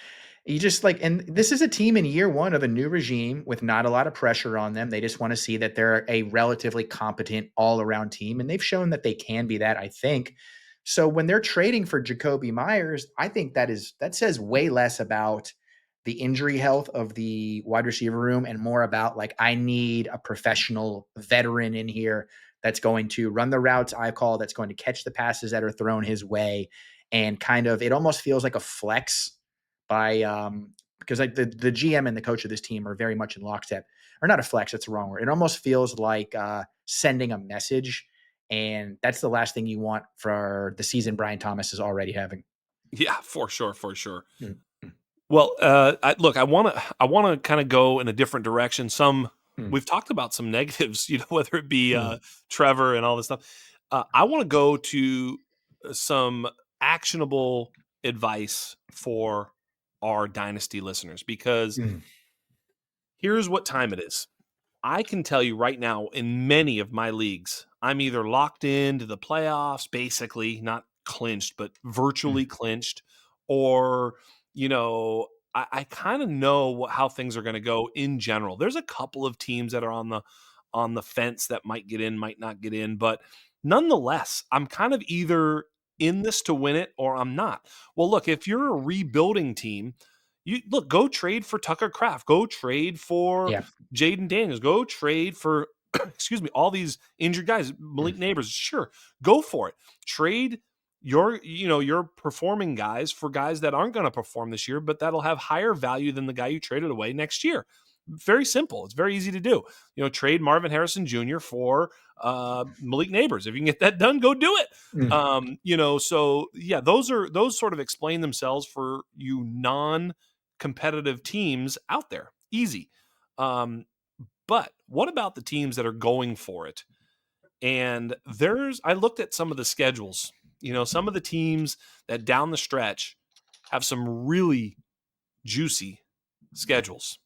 You just like and this is a team in year 1 of a new regime with not a lot of pressure on them. They just wanna see that they're a relatively competent all-around team, and they've shown that they can be that, I think. So when they're trading for Jakobi Meyers, I think that says way less about the injury health of the wide receiver room and more about, like, I need a professional veteran in here that's going to run the routes I call, that's going to catch the passes that are thrown his way, and kind of it almost feels like a flex by because like the GM and the coach of this team are very much in lockstep. Or not a flex, that's the wrong word. It almost feels like sending a message, and that's the last thing you want for the season Brian Thomas is already having. Yeah, for sure, for sure. Mm, mm, Well, I want to kind of go in a different direction. mm, We've talked about some negatives, whether it be mm, Trevor and all this stuff. I want to go to some actionable advice for our dynasty listeners, because mm, here's what time it is. I can tell you right now, in many of my leagues, I'm either locked into the playoffs, basically not clinched, but virtually mm. clinched, or I kind of know how things are going to go in general. There's a couple of teams that are on the fence that might get in, might not get in, but nonetheless, I'm kind of either in this to win it or I'm not. Well, look, if you're a rebuilding team, go trade for Tucker Kraft, go trade for Yeah. Jayden Daniels, go trade for excuse me, all these injured guys, Mm, Malik Neighbors, sure, go for it. Trade your performing guys for guys that aren't going to perform this year, but that'll have higher value than the guy you traded away next year. Very simple. It's very easy to do. Trade Marvin Harrison Jr. for Malik Neighbors. If you can get that done, go do it. mm. So yeah, those sort of explain themselves for you non-competitive teams out there. Easy. Um, but what about the teams that are going for it? And I looked at some of the schedules, some of the teams that down the stretch have some really juicy schedules.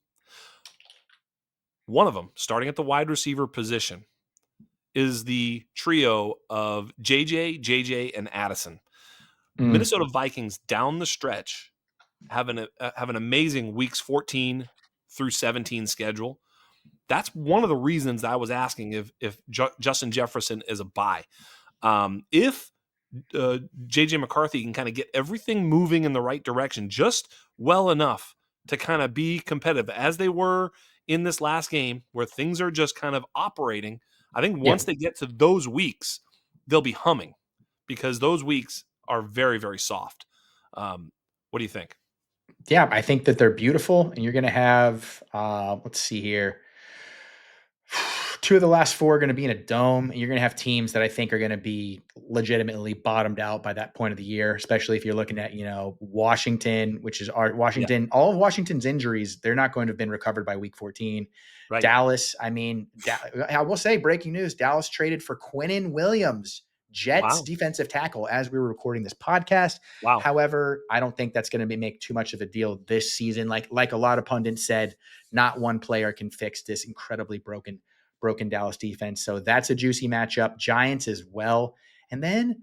One of them, starting at the wide receiver position, is the trio of JJ, and Addison. Mm. Minnesota Vikings down the stretch have an amazing weeks 14 through 17 schedule. That's one of the reasons I was asking if Justin Jefferson is a buy. If JJ McCarthy can kind of get everything moving in the right direction just well enough to kind of be competitive as they were in this last game where things are just kind of operating. I think Yeah. once they get to those weeks, they'll be humming, because those weeks are very, very soft. What do you think? Yeah, I think that they're beautiful, and you're gonna have, let's see here. 2 of the last 4 are going to be in a dome. And you're going to have teams that I think are going to be legitimately bottomed out by that point of the year, especially if you're looking at, Washington, which is our Yeah, Washington, all of Washington's injuries, they're not going to have been recovered by week 14. right. Dallas, I mean, I will say breaking news, Dallas traded for Quinnen Williams, Jets Wow. defensive tackle, as we were recording this podcast. Wow. However, I don't think that's going to make too much of a deal this season. Like a lot of pundits said, not one player can fix this incredibly broken Dallas defense. So that's a juicy matchup. Giants as well. And then,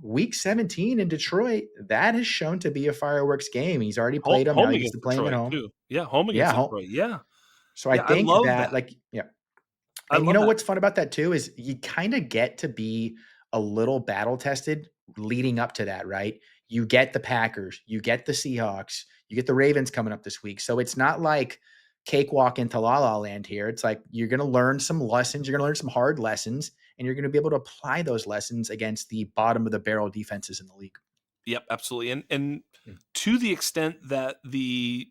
week 17 in Detroit, that has shown to be a fireworks game. He's already played them. Now Home he gets against to play them at Detroit home. too. Yeah, home against Yeah. Detroit. Yeah. So I Yeah, I think love that, that. yeah. I And you love know that. what's fun about that too is you kind of get to be a little battle tested leading up to that, right? You get the Packers, you get the Seahawks, you get the Ravens coming up this week. So it's not like cakewalk into la la land here. It's like you're going to learn some lessons, you're going to learn some hard lessons, and you're going to be able to apply those lessons against the bottom of the barrel defenses in the league. Yep, absolutely. And Mm, to the extent that the,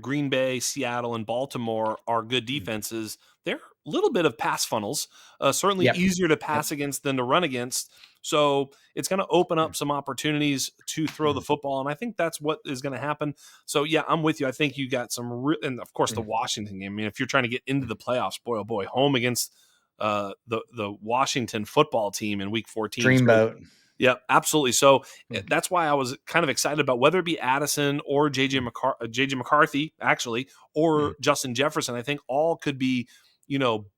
Green Bay, Seattle, and Baltimore are good mm. defenses, they're a little bit of pass funnels. Certainly Yep. easier to Yep. pass against than to run against. So it's going to open Mm, up some opportunities to throw the mm, football, and I think that's what is going to happen. So yeah, I'm with you. I think you got some, and of course the mm, Washington game. I mean, if you're trying to get into mm. the playoffs, boy oh boy, home against the Washington football team in Week 14. So Dreamboat. yeah, absolutely. So Mm, that's why I was kind of excited about whether it be Addison or mm, JJ McCarthy, actually, or mm. Justin Jefferson. I think all could be,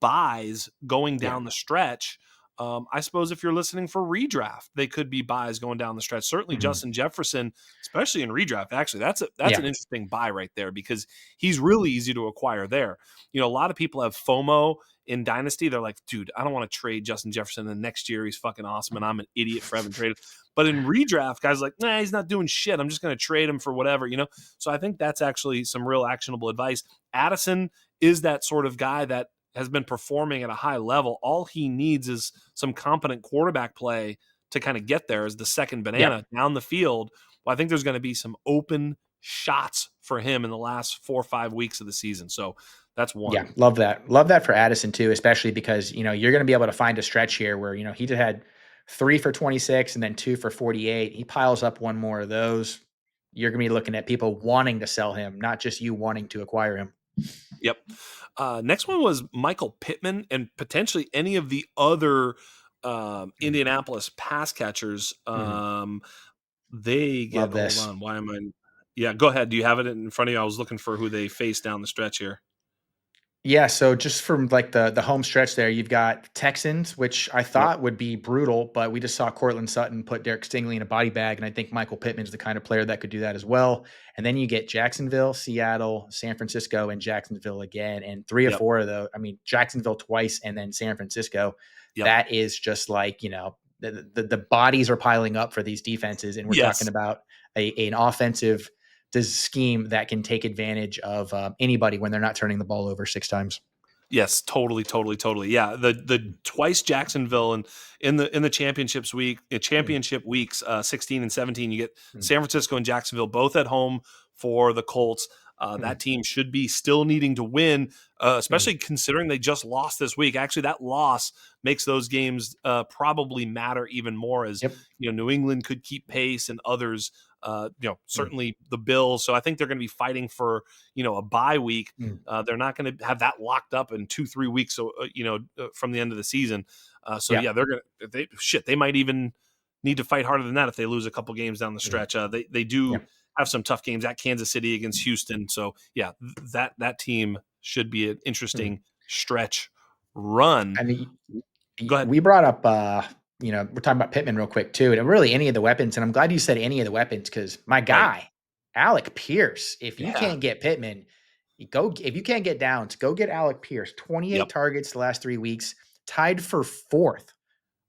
buys going Yeah. down the stretch. I suppose if you're listening for redraft, they could be buys going down the stretch. Certainly Mhm. Justin Jefferson, especially in redraft. Actually, that's Yeah. an interesting buy right there because he's really easy to acquire there. A lot of people have FOMO in Dynasty. They're like, dude, I don't want to trade Justin Jefferson. And next year he's fucking awesome, and I'm an idiot for having traded. But in redraft, guys are like, nah, he's not doing shit. I'm just going to trade him for whatever. So I think that's actually some real actionable advice. Addison is that sort of guy that has been performing at a high level. All he needs is some competent quarterback play to kind of get there as the second Yeah. banana down the field. Well, I think there's going to be some open shots for him in the last 4 or 5 weeks of the season. So that's Yeah, one. love that. Love that for Addison too, especially because, you're going to be able to find a stretch here where, he just had 3 for 26 and then 2 for 48. He piles up one more of those. You're going to be looking at people wanting to sell him, not just you wanting to acquire him. Yep. Next one was Michael Pittman and potentially any of the other Mm, Indianapolis pass catchers. mhm. They get, Love hold this. on, why am I? Yeah, go ahead. Do you have it in front of you? I was looking for who they face down the stretch here. Yeah, so just from like the home stretch there, you've got Texans, which I Yep. thought would be brutal, but we just saw Cortland Sutton put Derek Stingley in a body bag, and I think Michael Pittman's the kind of player that could do that as well. And then you get Jacksonville, Seattle, San Francisco, and Jacksonville again, and 3 or Yep. 4 of those. I mean, Jacksonville twice, and then San Francisco. Yep. That is just like the bodies are piling up for these defenses, and we're talking Yes. about an offensive scheme that can take advantage of anybody when they're not turning the ball over 6 times. Yes, totally, totally, totally. Yeah, the twice Jacksonville and in the Mm, championship weeks, 16 and 17, you get mm, San Francisco and Jacksonville both at home for the Colts. mm, That team should be still needing to win, mm. especially considering they just lost this week. Actually, that loss makes those games probably matter even more as Yep. New England could keep pace and others. Mm, Certainly the Bills. So I think they're going to be fighting for a bye week. mm. They're not going to have that locked up in 2-3 weeks. So from the end of the season. So Yeah. yeah, they're gonna they might even need to fight harder than that if they lose a couple games down the Mm, stretch. They yeah. do have some tough games at Kansas City against Houston. So yeah, that team should be an Mm. interesting stretch run. I mean, Go ahead. we brought up, we're talking about Pittman real quick too, and really any of the weapons. And I'm glad you said any of the weapons because my Right. guy, Alec Pierce, if you Yeah. can't get Pittman, if you can't get Downs, go get Alec Pierce. 28 Yep. targets the last 3 weeks, tied for fourth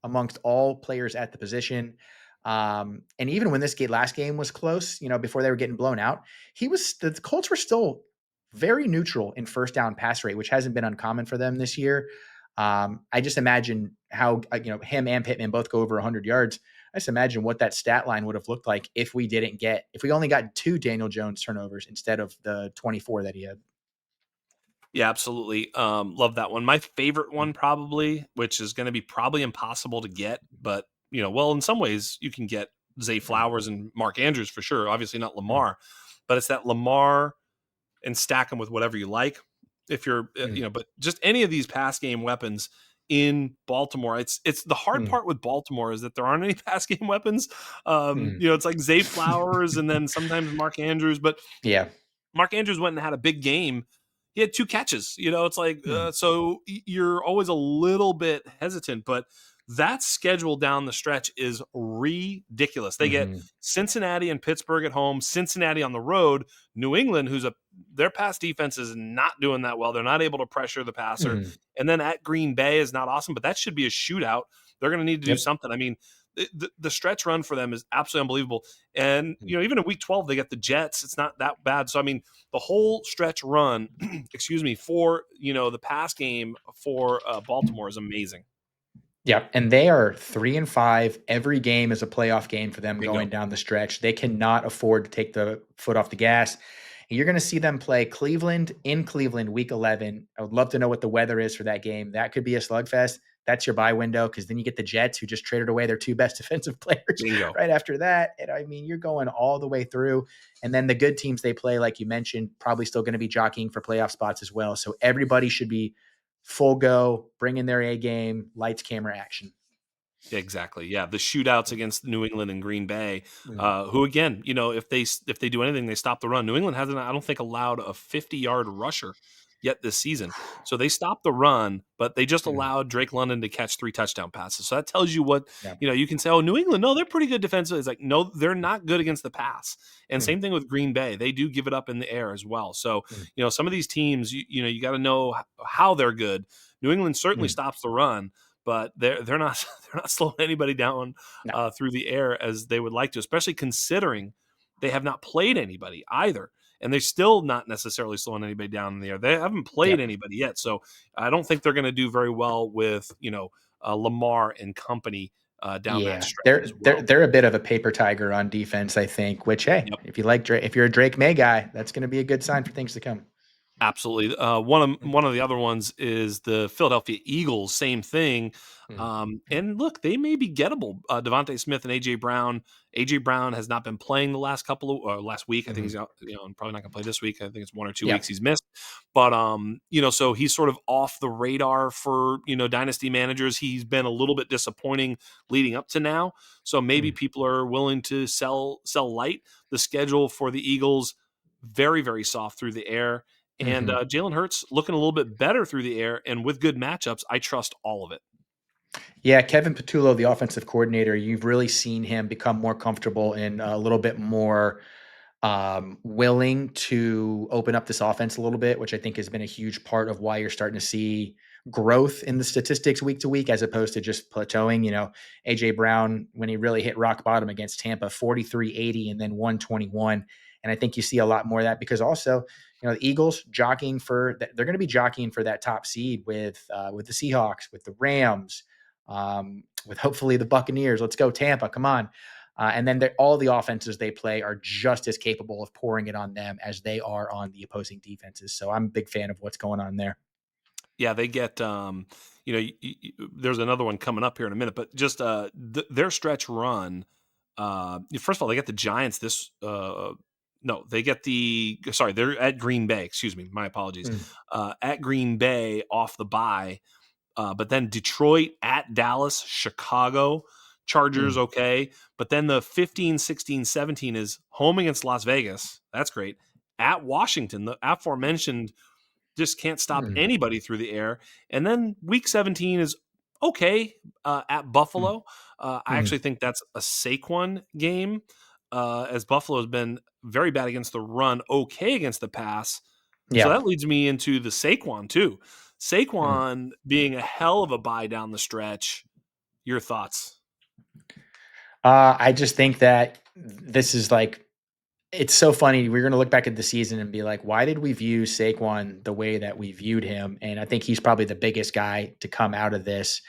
amongst all players at the position. And even when this last game was close, before they were getting blown out, the Colts were still very neutral in first down pass rate, which hasn't been uncommon for them this year. I just imagine how him and Pittman both go over 100 yards. I just imagine what that stat line would have looked like if we only got 2 Daniel Jones turnovers instead of the 24 that he had. Yeah, absolutely. Love that one. My favorite one probably, which is going to be probably impossible to get, but well, in some ways you can get Zay Flowers and Mark Andrews for sure. Obviously not Mm, Lamar, but it's that Lamar and stack them with whatever you like. If you're, mm, but just any of these pass game weapons in Baltimore, it's the hard mm, part with Baltimore is that there aren't any pass game weapons. mm. It's like Zay Flowers and then sometimes Mark Andrews, but Yeah. Mark Andrews went and had a big game. He had 2 catches. It's like, Mm, so you're always a little bit hesitant, but that schedule down the stretch is ridiculous. They get mhm, Cincinnati and Pittsburgh at home, Cincinnati on the road, New England, their pass defense is not doing that well. They're not able to pressure the passer. mhm. And then at Green Bay is not awesome, but that should be a shootout. They're going to need to do Yep. something. I mean, the stretch run for them is absolutely unbelievable. And, Mm. even in week 12, they get the Jets. It's not that bad. So, I mean, the whole stretch run, excuse me, for, the pass game for Baltimore is amazing. Yeah, and they are 3-5. Every game is a playoff game for them going Bingo. down the stretch. They cannot afford to take the foot off the gas. And you're going to see them play Cleveland in Cleveland week 11. I would love to know what the weather is for that game. That could be a slugfest. That's your bye window because then you get the Jets who just traded away their 2 best defensive players Bingo. right after that. And I mean, you're going all the way through. And then the good teams they play, like you mentioned, probably still going to be jockeying for playoff spots as well. So everybody should be full go, bring in their A game, lights, camera, action. Exactly. Yeah, the shootouts against New England and Green Bay, Mm, who again, if they do anything, they stop the run. New England hasn't, I don't think, allowed a 50-yard rusher yet this season. So they stopped the run, but they just mm, allowed Drake London to catch 3 touchdown passes. So that tells you what, yeah. you can say, oh, New England, no, they're pretty good defensively. It's like, no, they're not good against the pass. And Mm, same thing with Green Bay. They do give it up in the air as well. So, mm, some of these teams, you got to know how they're good. New England certainly mm. stops the run, but they're not they're not slowing anybody down No. through the air as they would like to, especially considering they have not played anybody either, and they're still not necessarily slowing anybody down in the air. They haven't played Yep. anybody yet, so I don't think they're going to do very well with Lamar and company down that Yeah. stretch as They're well. they're a bit of a paper tiger on defense, I think, which hey, Yep. if you like Drake, if you're a Drake May guy, that's going to be a good sign for things to come. Absolutely. Mm, One of the other ones is the Philadelphia Eagles. Same thing. mm, And look, they may be gettable. Devontae Smith and AJ Brown. AJ Brown has not been playing the last couple of last week. I think mhm. he's out. And probably not going to play this week. I think it's 1 or 2 weeks Yeah. he's missed. But so he's sort of off the radar for dynasty managers. He's been a little bit disappointing leading up to now. So maybe Mm, people are willing to sell light. The schedule for the Eagles very very soft through the air, and mhm. Jalen Hurts looking a little bit better through the air, and with good matchups, I trust all of it. Yeah, Kevin Patullo, the offensive coordinator, you've really seen him become more comfortable and a little bit more willing to open up this offense a little bit, which I think has been a huge part of why you're starting to see growth in the statistics week to week as opposed to just plateauing. AJ Brown, when he really hit rock bottom against Tampa, 43-80 and then 121. And I think you see a lot more of that because also, the Eagles jockeying for that, they're going to be jockeying for that top seed with the Seahawks, with the Rams, with hopefully the Buccaneers. Let's go Tampa, come on. And then all the offenses they play are just as capable of pouring it on them as they are on the opposing defenses. So I'm a big fan of what's going on there. Yeah, they get there's another one coming up here in a minute, but just their stretch run. First of all, they get the Giants this. No, they get they're at Green Bay. Excuse me, my apologies. Mm, At Green Bay off the bye. But then Detroit at Dallas, Chicago, Chargers, mm, okay. But then the 15, 16, 17 is home against Las Vegas. That's great. At Washington, the aforementioned just can't stop mm, anybody through the air. And then week 17 is okay at mm, Buffalo. I mm. actually think that's a Saquon game, as Buffalo has been very bad against the run, okay against the pass. So Yeah. that leads me into the Saquon too. Mm. Saquon being a hell of a buy down the stretch. Your thoughts? I just think that this is like it's so funny. We're going to look back at the season and be like, why did we view Saquon the way that we viewed him? And I think he's probably the biggest guy to come out of this.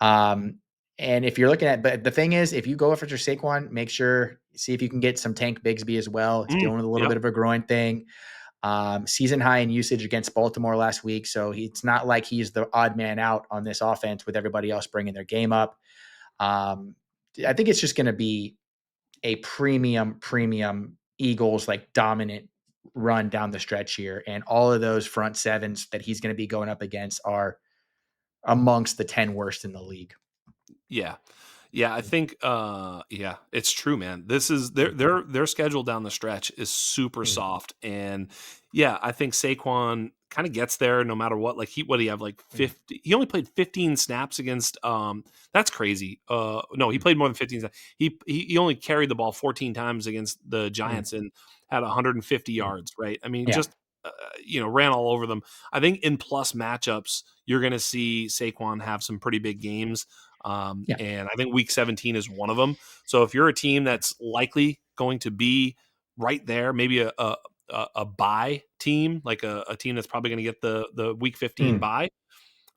Um, and if you're looking at, but the thing is, if you go after Saquon, make sure see if you can get some Tank Bigsby as well. He's dealing with a little Yep. bit of a groin thing. Season high in usage against Baltimore last week. So it's not like he's the odd man out on this offense with everybody else bringing their game up. I think it's just going to be a premium Eagles like dominant run down the stretch here. And all of those front sevens that he's going to be going up against are amongst the 10 worst in the league. Yeah. Yeah, I think yeah, it's true, man. This is their schedule down the stretch is super Mm, soft. And yeah, I think Saquon kind of gets there no matter what. Like what do you have like mm, 50? He only played 15 snaps against that's crazy. No, he mm, played more than 15 snaps. He only carried the ball 14 times against the mm, Giants and had 150 mm. yards, right? I mean, Yeah. just ran all over them. I think in plus matchups, you're going to see Saquon have some pretty big games. Yeah. And I think week 17 is one of them. So if you're a team that's likely going to be right there, maybe a bye team, like a team that's probably going to get the week 15 Mm, bye,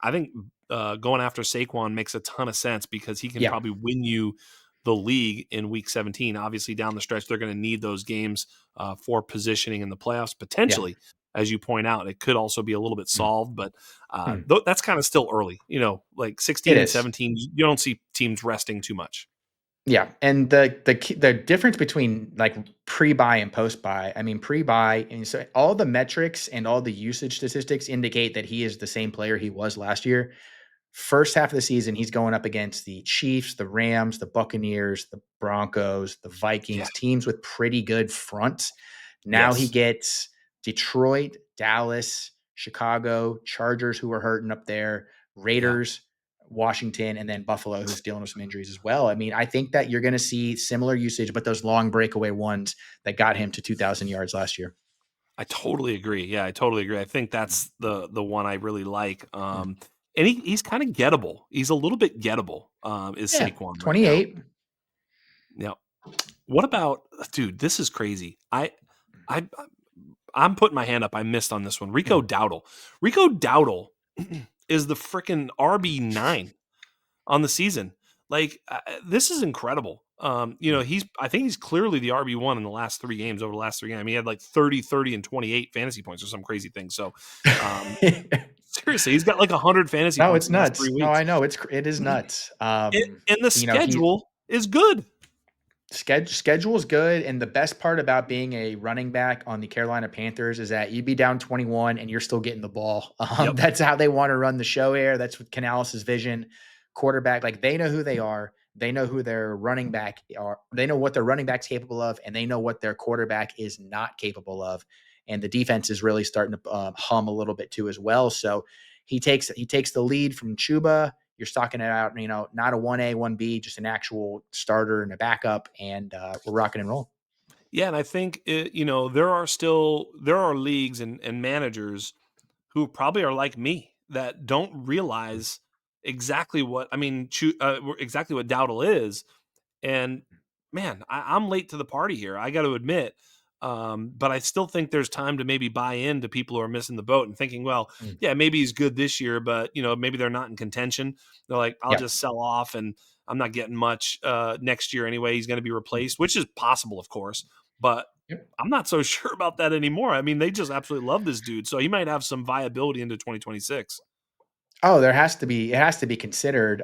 I think going after Saquon makes a ton of sense because he can yeah. probably win you the league in week 17. Obviously, down the stretch, they're going to need those games for positioning in the playoffs. Yeah. Potentially, as you point out, it could also be a little bit Mm, solved, but mm. that's kind of still early. Like It 16 and is. 17, you don't see teams resting too much. Yeah, and the difference between like pre-buy and post-buy, I mean pre-buy, and so all the metrics and all the usage statistics indicate that he is the same player he was last year. First half of the season, he's going up against the Chiefs, the Rams, the Buccaneers, the Broncos, the Yeah. Vikings, teams with pretty good fronts. Now he Yes. gets Detroit, Dallas, Chicago, Chargers, who are hurting up there, Yeah. Raiders, Washington, and then Buffalo, who's dealing with some injuries as well. I mean, I think that you're going to see similar usage, but those long breakaway ones that got him to 2,000 yards last year. I totally agree. Yeah, I totally agree. I think Mm, that's the one I really like. mm. And he's kind of gettable. He's a little bit gettable. Is Yeah, Saquon right now? 28. Yeah. What about dude? This is crazy. I I'm putting my hand up. I missed on this one. Rico Mm, Dowdle. Rico Dowdle is the freaking RB9 on the season. Like this is incredible. mm. I think he's clearly the RB1 in the last 3 games over the last 3 games. I mean, he had like 30, 30, and 28 fantasy points or some crazy thing. So, um, seriously, he's got like 100 fantasy No, points it's in the last 3 nuts. No, weeks. I know it is nuts. And the He schedule is good. schedule is good, and the best part about being a running back on the Carolina Panthers is that you'd be down 21 and you're still getting the ball. Yep. That's how they want to run the show here. That's what Canales' vision. Quarterback, like they know who they are. They know who their running back are. They know what their running back's capable of, and they know what their quarterback is not capable of. And the defense is really starting to hum a little bit too as well. So he takes the lead from Chuba. You're stocking it out, not a 1A, 1B, just an actual starter and a backup, and we're rocking and rolling. Yeah, and I think there are leagues and managers who probably are like me that don't realize exactly what I mean, exactly what Dowdle is. And man, I'm late to the party here. I got to admit, but I still think there's time to maybe buy into people who are missing the boat and thinking, well, Mm. yeah, maybe he's good this year, but maybe they're not in contention. They're like, I'll Yeah. just sell off, and I'm not getting much next year anyway. He's going to be replaced, which is possible, of course, but Yep. I'm not so sure about that anymore. I mean, they just absolutely love this dude, so he might have some viability into 2026. Oh, it has to be considered.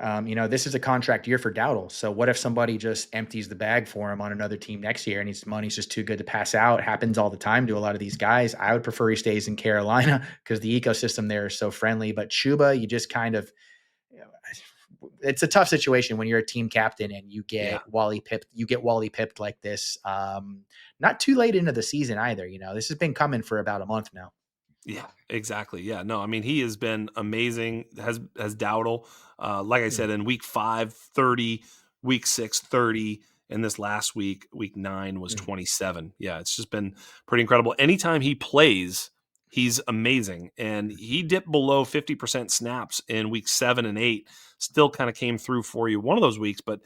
This is a contract year for Dowdle. So what if somebody just empties the bag for him on another team next year and his money's just too good to pass out? It happens all the time to a lot of these guys. I would prefer he stays in Carolina because the ecosystem there is so friendly. But Chuba, you just kind of you know, it's a tough situation when you're a team captain and Yeah. You get Wally pipped like this. Not too late into the season either. This has been coming for about a month now. Yeah, exactly. Yeah, no, I mean, he has been amazing. Has Dowdle, like I Mm, said, in week 5, 30, week 6, 30, and this last week, week 9 was mm, 27. Yeah, it's just been pretty incredible. Anytime he plays, he's amazing. And he dipped below 50% snaps in week 7 and 8, still kind of came through for you one of those weeks. But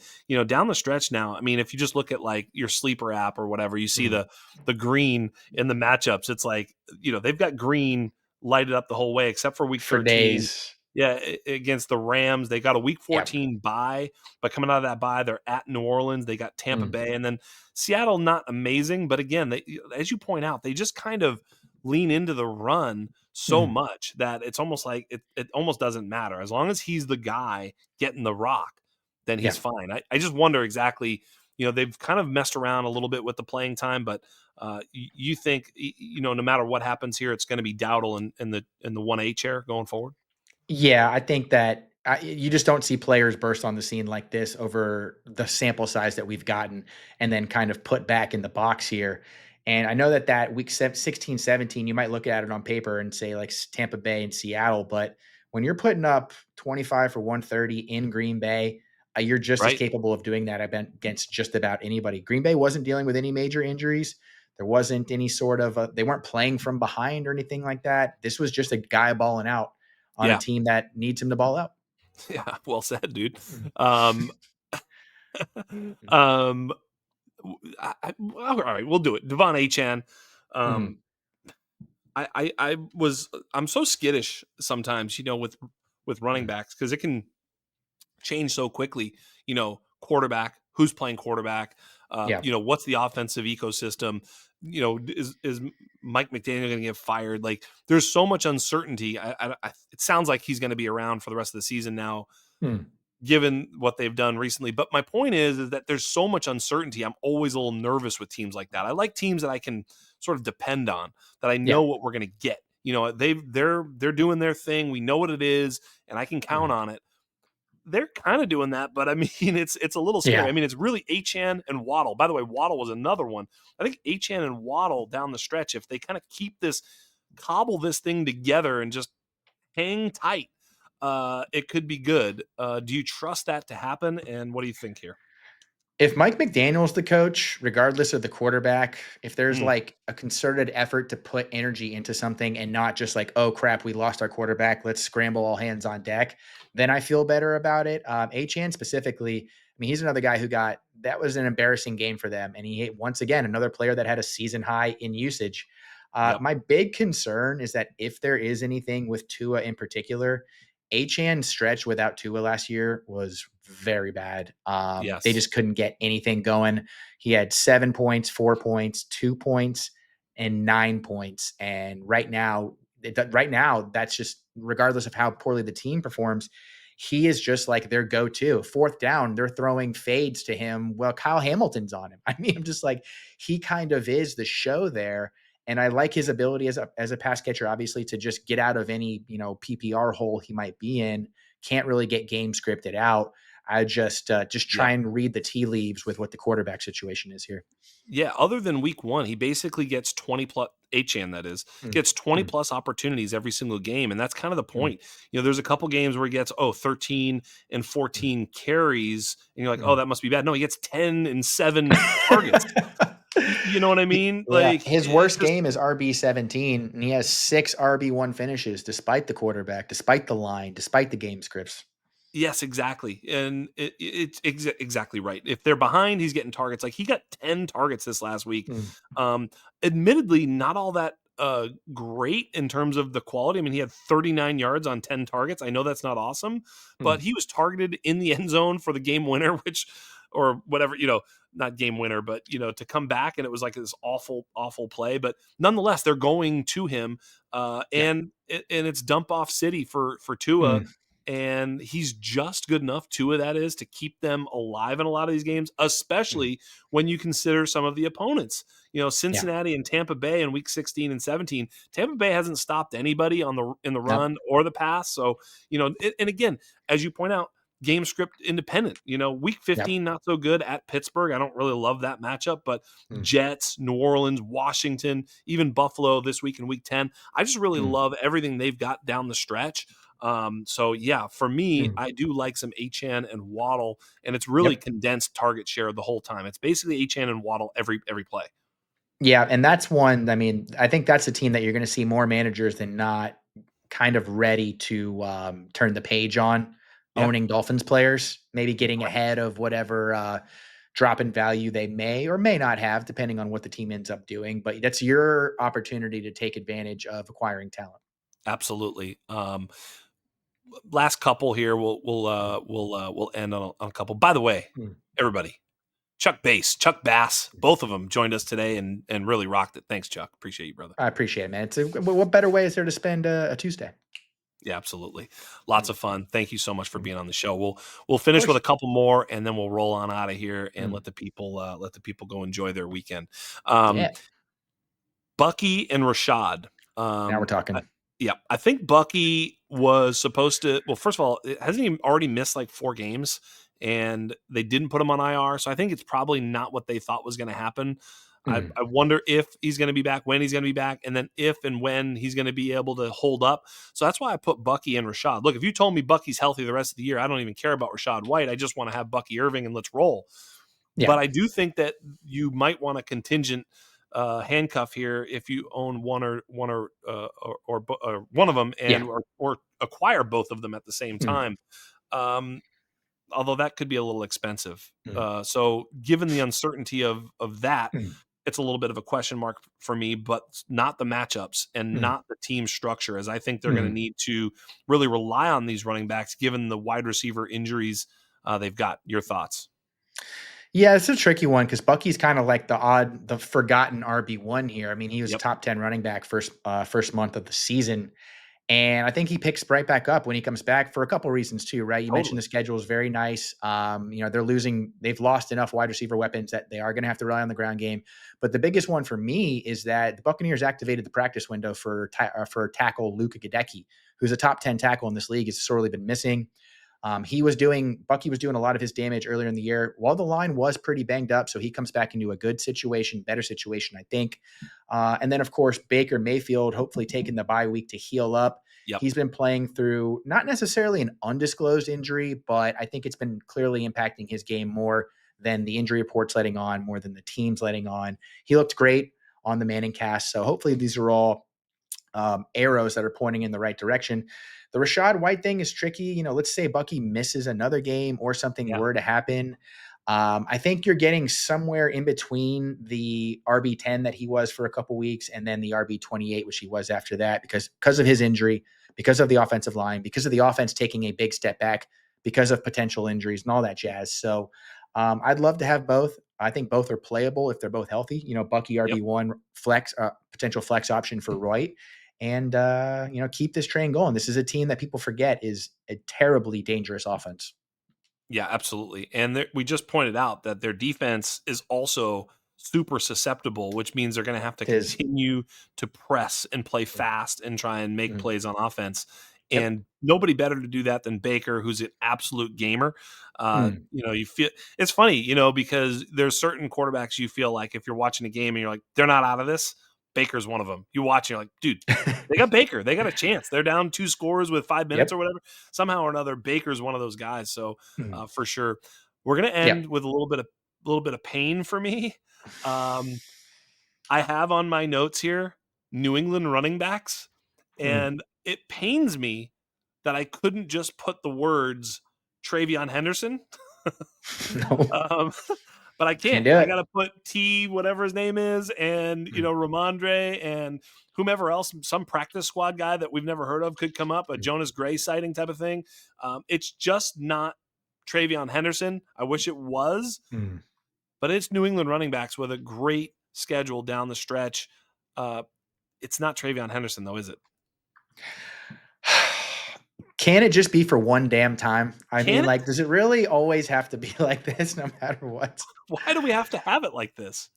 down the stretch now, I mean, if you just look at like your sleeper app or whatever, you see mm. the green in the matchups. It's like, they've got green lighted up the whole way except for week For 13. days. Yeah, against the Rams. They got a week Yep. 14 bye, but coming out of that bye, they're at New Orleans. They got Tampa Mm, Bay, and then Seattle, not amazing, but again, as you point out, they just kind of lean into the run so Mhm. much that it's almost like it almost doesn't matter. As long as he's the guy getting the rock, then Yeah. he's fine. I just wonder exactly, they've kind of messed around a little bit with the playing time, but you think, no matter what happens here, it's going to be Dowdle in the 1A chair going forward? Yeah, I think that you just don't see players burst on the scene like this over the sample size that we've gotten and then kind of put back in the box here. And I know that week 16, 17, you might look at it on paper and say like Tampa Bay and Seattle, but when you're putting up 25 for 130 in Green Bay, you're just as Right. capable of doing that, I bet, against just about anybody. Green Bay wasn't dealing with any major injuries. There wasn't any sort of, they weren't playing from behind or anything like that. This was just a guy balling out on a Yeah. team that needs him to ball out. Yeah. Well said, dude. Mm, Um, mm, um, all right, we'll do it. Devon Achan. mhm, Um, I'm so skittish sometimes, with running mm, backs because it can change so quickly. Quarterback, who's playing quarterback? yeah, What's the offensive ecosystem? Is Mike McDaniel going to get fired? Like, there's so much uncertainty. It sounds like he's going to be around for the rest of the season now, mm, given what they've done recently. But my point is that there's so much uncertainty. I'm always a little nervous with teams like that. I like teams that I can sort of depend on, that I yeah, know what we're going to get. They're doing their thing. We know what it is, and I can count mm, on it. They're kind of doing that, but I mean, it's a little scary. yeah, I mean, it's really Achan and Waddle. By the way, Waddle was another one. I think Achan and Waddle down the stretch, if they kind of cobble this thing together and just hang tight, it could be good. Do you trust that to happen? And what do you think here? If Mike McDaniel's the coach, regardless of the quarterback, if there's Mm, like a concerted effort to put energy into something and not just like, oh crap, we lost our quarterback, let's scramble all hands on deck, then I feel better about it. Achan specifically, I mean, he's another guy that was an embarrassing game for them. And once again, another player that had a season high in usage. yep. My big concern is that if there is anything with Tua in particular, Achan's stretch without Tua last year was very bad. They Yes. just couldn't get anything going. He had 7 points, 4 points, 2 points, and 9 points. And right now, that's just regardless of how poorly the team performs, he is just like their go-to. Fourth down, they're throwing fades to him. Well, Kyle Hamilton's on him. I mean, I'm just like he kind of is the show there. And I like his ability as a pass catcher, obviously, to just get out of any PPR hole he might be in. Can't really get game scripted out. I just Yeah. try and read the tea leaves with what the quarterback situation is here. Yeah, other than week 1, he basically gets 20 plus Achan, that is, Mm, gets 20 mm, plus opportunities every single game, and that's kind of the mm, point. There's a couple games where he gets, 13 and mm, 14 carries, and you're like, "Oh, mm. that must be bad." No, he gets 10 and 7 targets. You know what I mean? Yeah, Like, his it's worst just game is RB 17, and he has 6 RB1 finishes despite the quarterback, despite the line, despite the game scripts. yes, exactly, and it's exactly right. If they're behind, he's getting targets. Like, he got 10 targets this last week. Mm, Um, Admittedly, not all that great in terms of the quality. I mean, he had 39 yards on 10 targets. I know that's not awesome, mm, but he was targeted in the end zone for the game winner, which or whatever, not game winner, but to come back, and it was like this awful, awful play. But nonetheless, they're going to him, yeah, and it's dump off city for Tua, mm, and he's just good enough, Tua that is, to keep them alive in a lot of these games, mm, especially when you consider some of the opponents. yeah, Cincinnati and Tampa Bay in week 16 and 17. Tampa Bay hasn't stopped anybody in the yep, run or the pass. So, and again, as you point out, game script independent. Week yep, 15 not so good at Pittsburgh. I don't really love that matchup, but mm, Jets, New Orleans, Washington, even Buffalo this week in week 10. I just really mm, love everything they've got down the stretch. So yeah, for me, mm, I do like some Achan and Waddle, and it's really yep. condensed target share the whole time. It's basically Achan and Waddle every play. Yeah, and that's one. I mean, I think that's a team that you're going to see more managers than not kind of ready to turn the page on Yeah, owning Dolphins players, maybe getting right. ahead of whatever drop in value they may or may not have, depending on what the team ends up doing. But that's your opportunity to take advantage of acquiring talent. Absolutely. Last couple here. We'll Mm, we'll uh, we'll we'll end on a couple. By the way, mm, everybody, Chuck Bass, both of them joined us today and really rocked it. Thanks, Chuck. Appreciate you, brother. I appreciate it, man. What better way is there to spend a Tuesday? Yeah, absolutely. Lots Mm, of fun. Thank you so much for mm. being on the show. We'll Of finish with course. a couple more, and then we'll roll on out of here and Mm. let the people go enjoy their weekend. Um, Yeah. Bucky and Rashad. Now we're I, talking. yeah, I think Bucky was supposed to. Well, first of all, hasn't he already missed like 4 games, and they didn't put him on IR? So I think it's probably not what they thought was going to happen. Mm. I wonder if he's going to be back, when he's going to be back, and then if and when he's going to be able to hold up. So that's why I put Bucky and Rashad. Look, if you told me Bucky's healthy the rest of the year, I don't even care about Rashad White. I just want to have Bucky Irving and let's roll. Yeah. But I do think that you might want a contingent handcuff here if you own or one of them Yeah. or acquire both of them at the same Mm. time. Um, although that could be a little expensive. Mm. So given the uncertainty of that, Mm. it's a little bit of a question mark for me, but not the matchups and Mm. not the team structure, as I think they're going to Mm. need to really rely on these running backs given the wide receiver injuries they've got. Your thoughts? Yeah, it's a tricky one because Bucky's kind of like the forgotten RB1 here. I mean, he was Yep, top 10 running back first month of the season. And I think he picks right back up when he comes back for a couple reasons too, right? You mentioned totally. the schedule is very nice. They've lost enough wide receiver weapons that they are going to have to rely on the ground game. But the biggest one for me is that the Buccaneers activated the practice window for tackle Luka Gadecki, who's a top 10 tackle in this league. Has sorely been missing. Bucky was doing a lot of his damage earlier in the year while the line was pretty banged up. So he comes back into a good situation, better situation, I think. And then, of course, Baker Mayfield, hopefully taking the bye week to heal up. Yep. He's been playing through not necessarily an undisclosed injury, but I think it's been clearly impacting his game more than the injury reports letting on, more than the teams letting on. He looked great on the Manning cast. So hopefully these are all arrows that are pointing in the right direction. The Rashad White thing is tricky. Let's say Bucky misses another game or something Yeah. were to happen. I think you're getting somewhere in between the RB10 that he was for a couple weeks and then the RB28, which he was after that, because of his injury, because of the offensive line, because of the offense taking a big step back, because of potential injuries and all that jazz. So I'd love to have both. I think both are playable if they're both healthy. Bucky Yep. RB1 flex, potential flex option for Roy, and keep this train going. This is a team that people forget is a terribly dangerous offense. Yeah, absolutely. And we just pointed out that their defense is also super susceptible, which means they're going to have to It is. continue to press and play Mm, fast and try and make mm, plays on offense. yep. And nobody better to do that than Baker, who's an absolute gamer. Mm, You feel it's funny, because there's certain quarterbacks you feel like if you're watching a game and you're like, they're not out of this. Baker's one of them. You watch, and you're like, dude, they got Baker. They got a chance. They're down 2 scores with 5 minutes or yep. whatever. Somehow or another, Baker's one of those guys. So Mm, for sure. We're gonna yep. end with a little bit of pain for me. Um, I have on my notes here New England running backs, Mm. and it pains me that I couldn't just put the words Travion Henderson. No, um, but I can't can't. do I it. gotta put T whatever his name is, and Mm, Ramondre and whomever else, some practice squad guy that we've never heard of could come up, a mm, Jonas Gray sighting type of thing. It's just not Travion Henderson. I wish it was, mm. but it's New England running backs with a great schedule down the stretch. Uh, it's not Travion Henderson though, is it? Can it just be for one damn time? I Can mean, it? like, does it really always have to be like this no matter what? Why do we have to have it like this?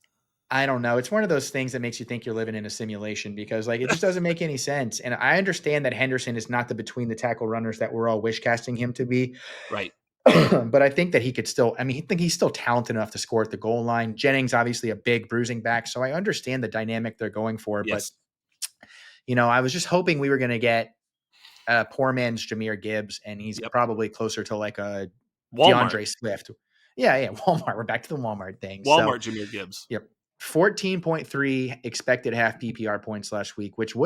I don't know. It's one of those things that makes you think you're living in a simulation because, like, it just doesn't make any sense. And I understand that Henderson is not the between the tackle runners that we're all wish casting him to be. Right. But I think that he could still, I mean, I think he's still talented enough to score at the goal line. Jennings, obviously, a big bruising back. So I understand the dynamic they're going for. But, Yes. I was just hoping we were going to get a poor man's Jameer Gibbs, and he's Yep. probably closer to like a Walmart. DeAndre Swift. Yeah, yeah. Walmart. We're back to the Walmart thing. So, Walmart Jameer Gibbs. yep. 14.3 expected half PPR points last week, which he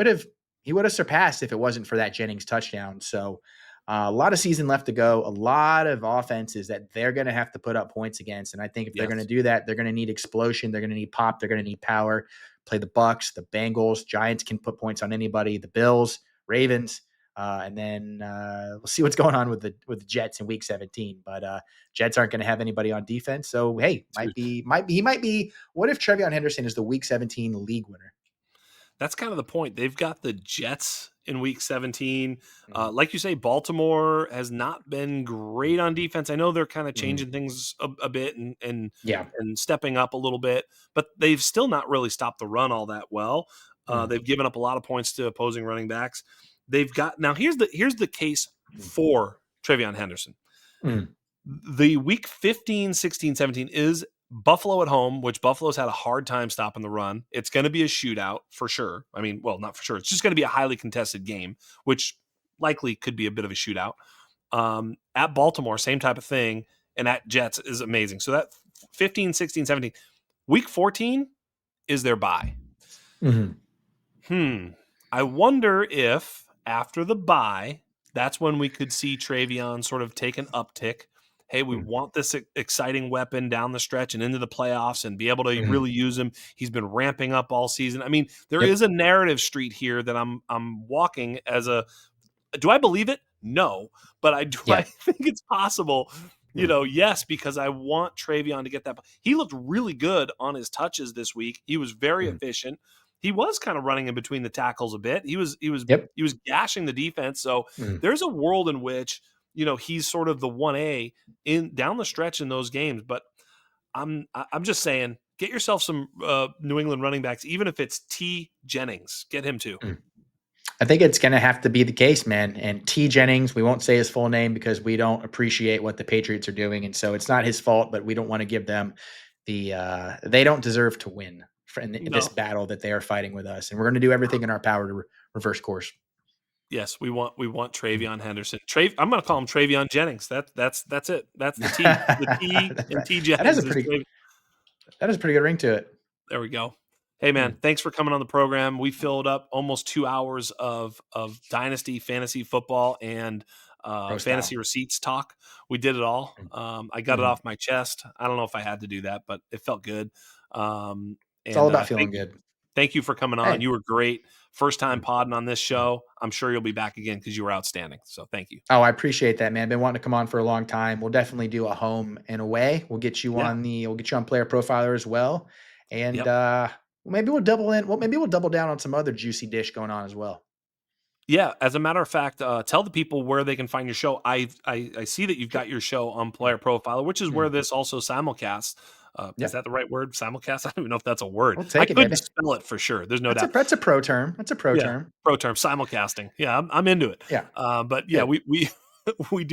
would have surpassed if it wasn't for that Jennings touchdown. So a lot of season left to go, a lot of offenses that they're going to have to put up points against. And I think if they're going to Yes. do that, they're going to need explosion. They're going to need pop. They're going to need power. Play the Bucks, the Bengals, Giants can put points on anybody, the Bills, Ravens. And then we'll see what's going on with the Jets in Week 17. But Jets aren't going to have anybody on defense, so hey, he might be. What if Trevion Henderson is the Week 17 league winner? That's kind of the point. They've got the Jets in Week 17. Mhm. Like you say, Baltimore has not been great on defense. I know they're kind of Mhm. changing things a bit Yeah. and stepping up a little bit, but they've still not really stopped the run all that well. Mhm. They've given up a lot of points to opposing running backs. They've got now. Here's the case Mhm. for Trevion Henderson. Mhm. The week 15, 16, 17 is Buffalo at home, which Buffalo's had a hard time stopping the run. It's going to be a shootout for sure. I mean, well, not for sure. It's just going to be a highly contested game, which likely could be a bit of a shootout. At Baltimore, same type of thing. And at Jets is amazing. So that 15, 16, 17. Week 14 is their bye. Mhm. I wonder if after the bye, that's when we could see Travion sort of take an uptick. Hey, we Mhm. want this exciting weapon down the stretch and into the playoffs and be able to Mhm. really use him. He's been ramping up all season. I mean, there Yep. is a narrative street here that I'm walking as a. Do I believe it? No, but I Yeah. think it's possible. Mhm. Yes, because I want Travion to get that. He looked really good on his touches this week. He was very Mhm. efficient. He was kind of running in between the tackles a bit. Yep. He was gashing the defense. So Mhm. there's a world in which he's sort of the 1A in down the stretch in those games. But I'm just saying, get yourself some New England running backs, even if it's T Jennings. Get him too. Mhm. I think it's going to have to be the case, man. And T. Jennings, we won't say his full name because we don't appreciate what the Patriots are doing, and so it's not his fault. But we don't want to give them they don't deserve to win in this No. battle that they are fighting with us, and we're going to do everything in our power to reverse course. Yes, we want Mm. Travion Henderson. I'm going to call him Travion Jennings. That's it. That's the T. The T that in T has Jennings a is pretty Travion. good ring to it. There we go. Hey man, Mm. thanks for coming on the program. We filled up almost 2 hours of Dynasty fantasy football and Pro style. fantasy receipts talk. We did it all. Mm. I got it Mhm. off my chest. I don't know if I had to do that, but it felt good. Um, It's all and about feeling good. thank you for coming on. Hey. You were great. First time Mm. podding on this Mm. show. I'm sure you'll be back again because you were outstanding. So thank you. Oh, I appreciate that, man. Been wanting to come on for a long time. We'll definitely do a home and away. Yeah. We'll get you on Player Profiler as well. And Yep. maybe we'll double in. Well, maybe we'll double down on some other juicy dish going on as well. Yeah, as a matter of fact, tell the people where they can find your show. I see that you've Sure. got your show on Mm. Player Profiler, which is where Mm. this also simulcasts. Is Yep. that the right word? Simulcast? I don't even know if that's a word. We'll I take it, couldn't baby. spell it for sure. There's no doubt. That's a pro term. That's a pro Yeah, term. pro term simulcasting. Yeah, I'm into it. Yeah. But yeah, Good. we we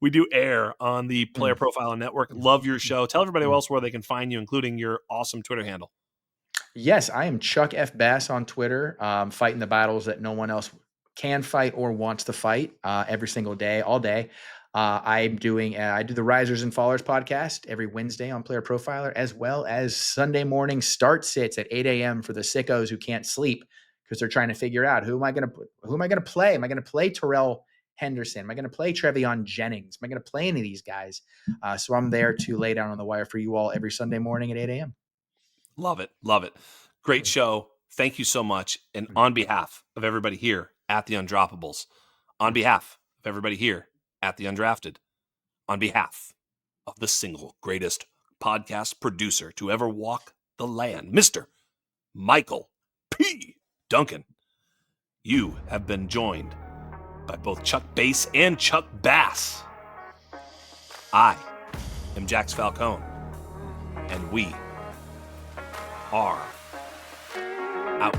do air on the Player Mm. Profiler Network. Mm. Love your show. Tell everybody Mm. else where they can find you, including your awesome Twitter handle. Yes, I am Chuck F. Bass on Twitter, fighting the battles that no one else can fight or wants to fight every single day, all day. I do the Risers and Fallers podcast every Wednesday on Player Profiler, as well as Sunday morning start sits at 8 a.m. for the sickos who can't sleep because they're trying to figure out who am I going to play? Am I going to play Terrell Henderson? Am I going to play Trevion Jennings? Am I going to play any of these guys? So I'm there to lay down on the wire for you all every Sunday morning at 8 a.m. Love it. Love it. Great show. Thank you so much. And on behalf of everybody here at the Undroppables, on behalf of everybody here at the Undrafted, on behalf of the single greatest podcast producer to ever walk the land, Mr. Michael P. Duncan, you have been joined by both Chuck Bass and Chuck Bass. I am Jax Falcone, and we are out.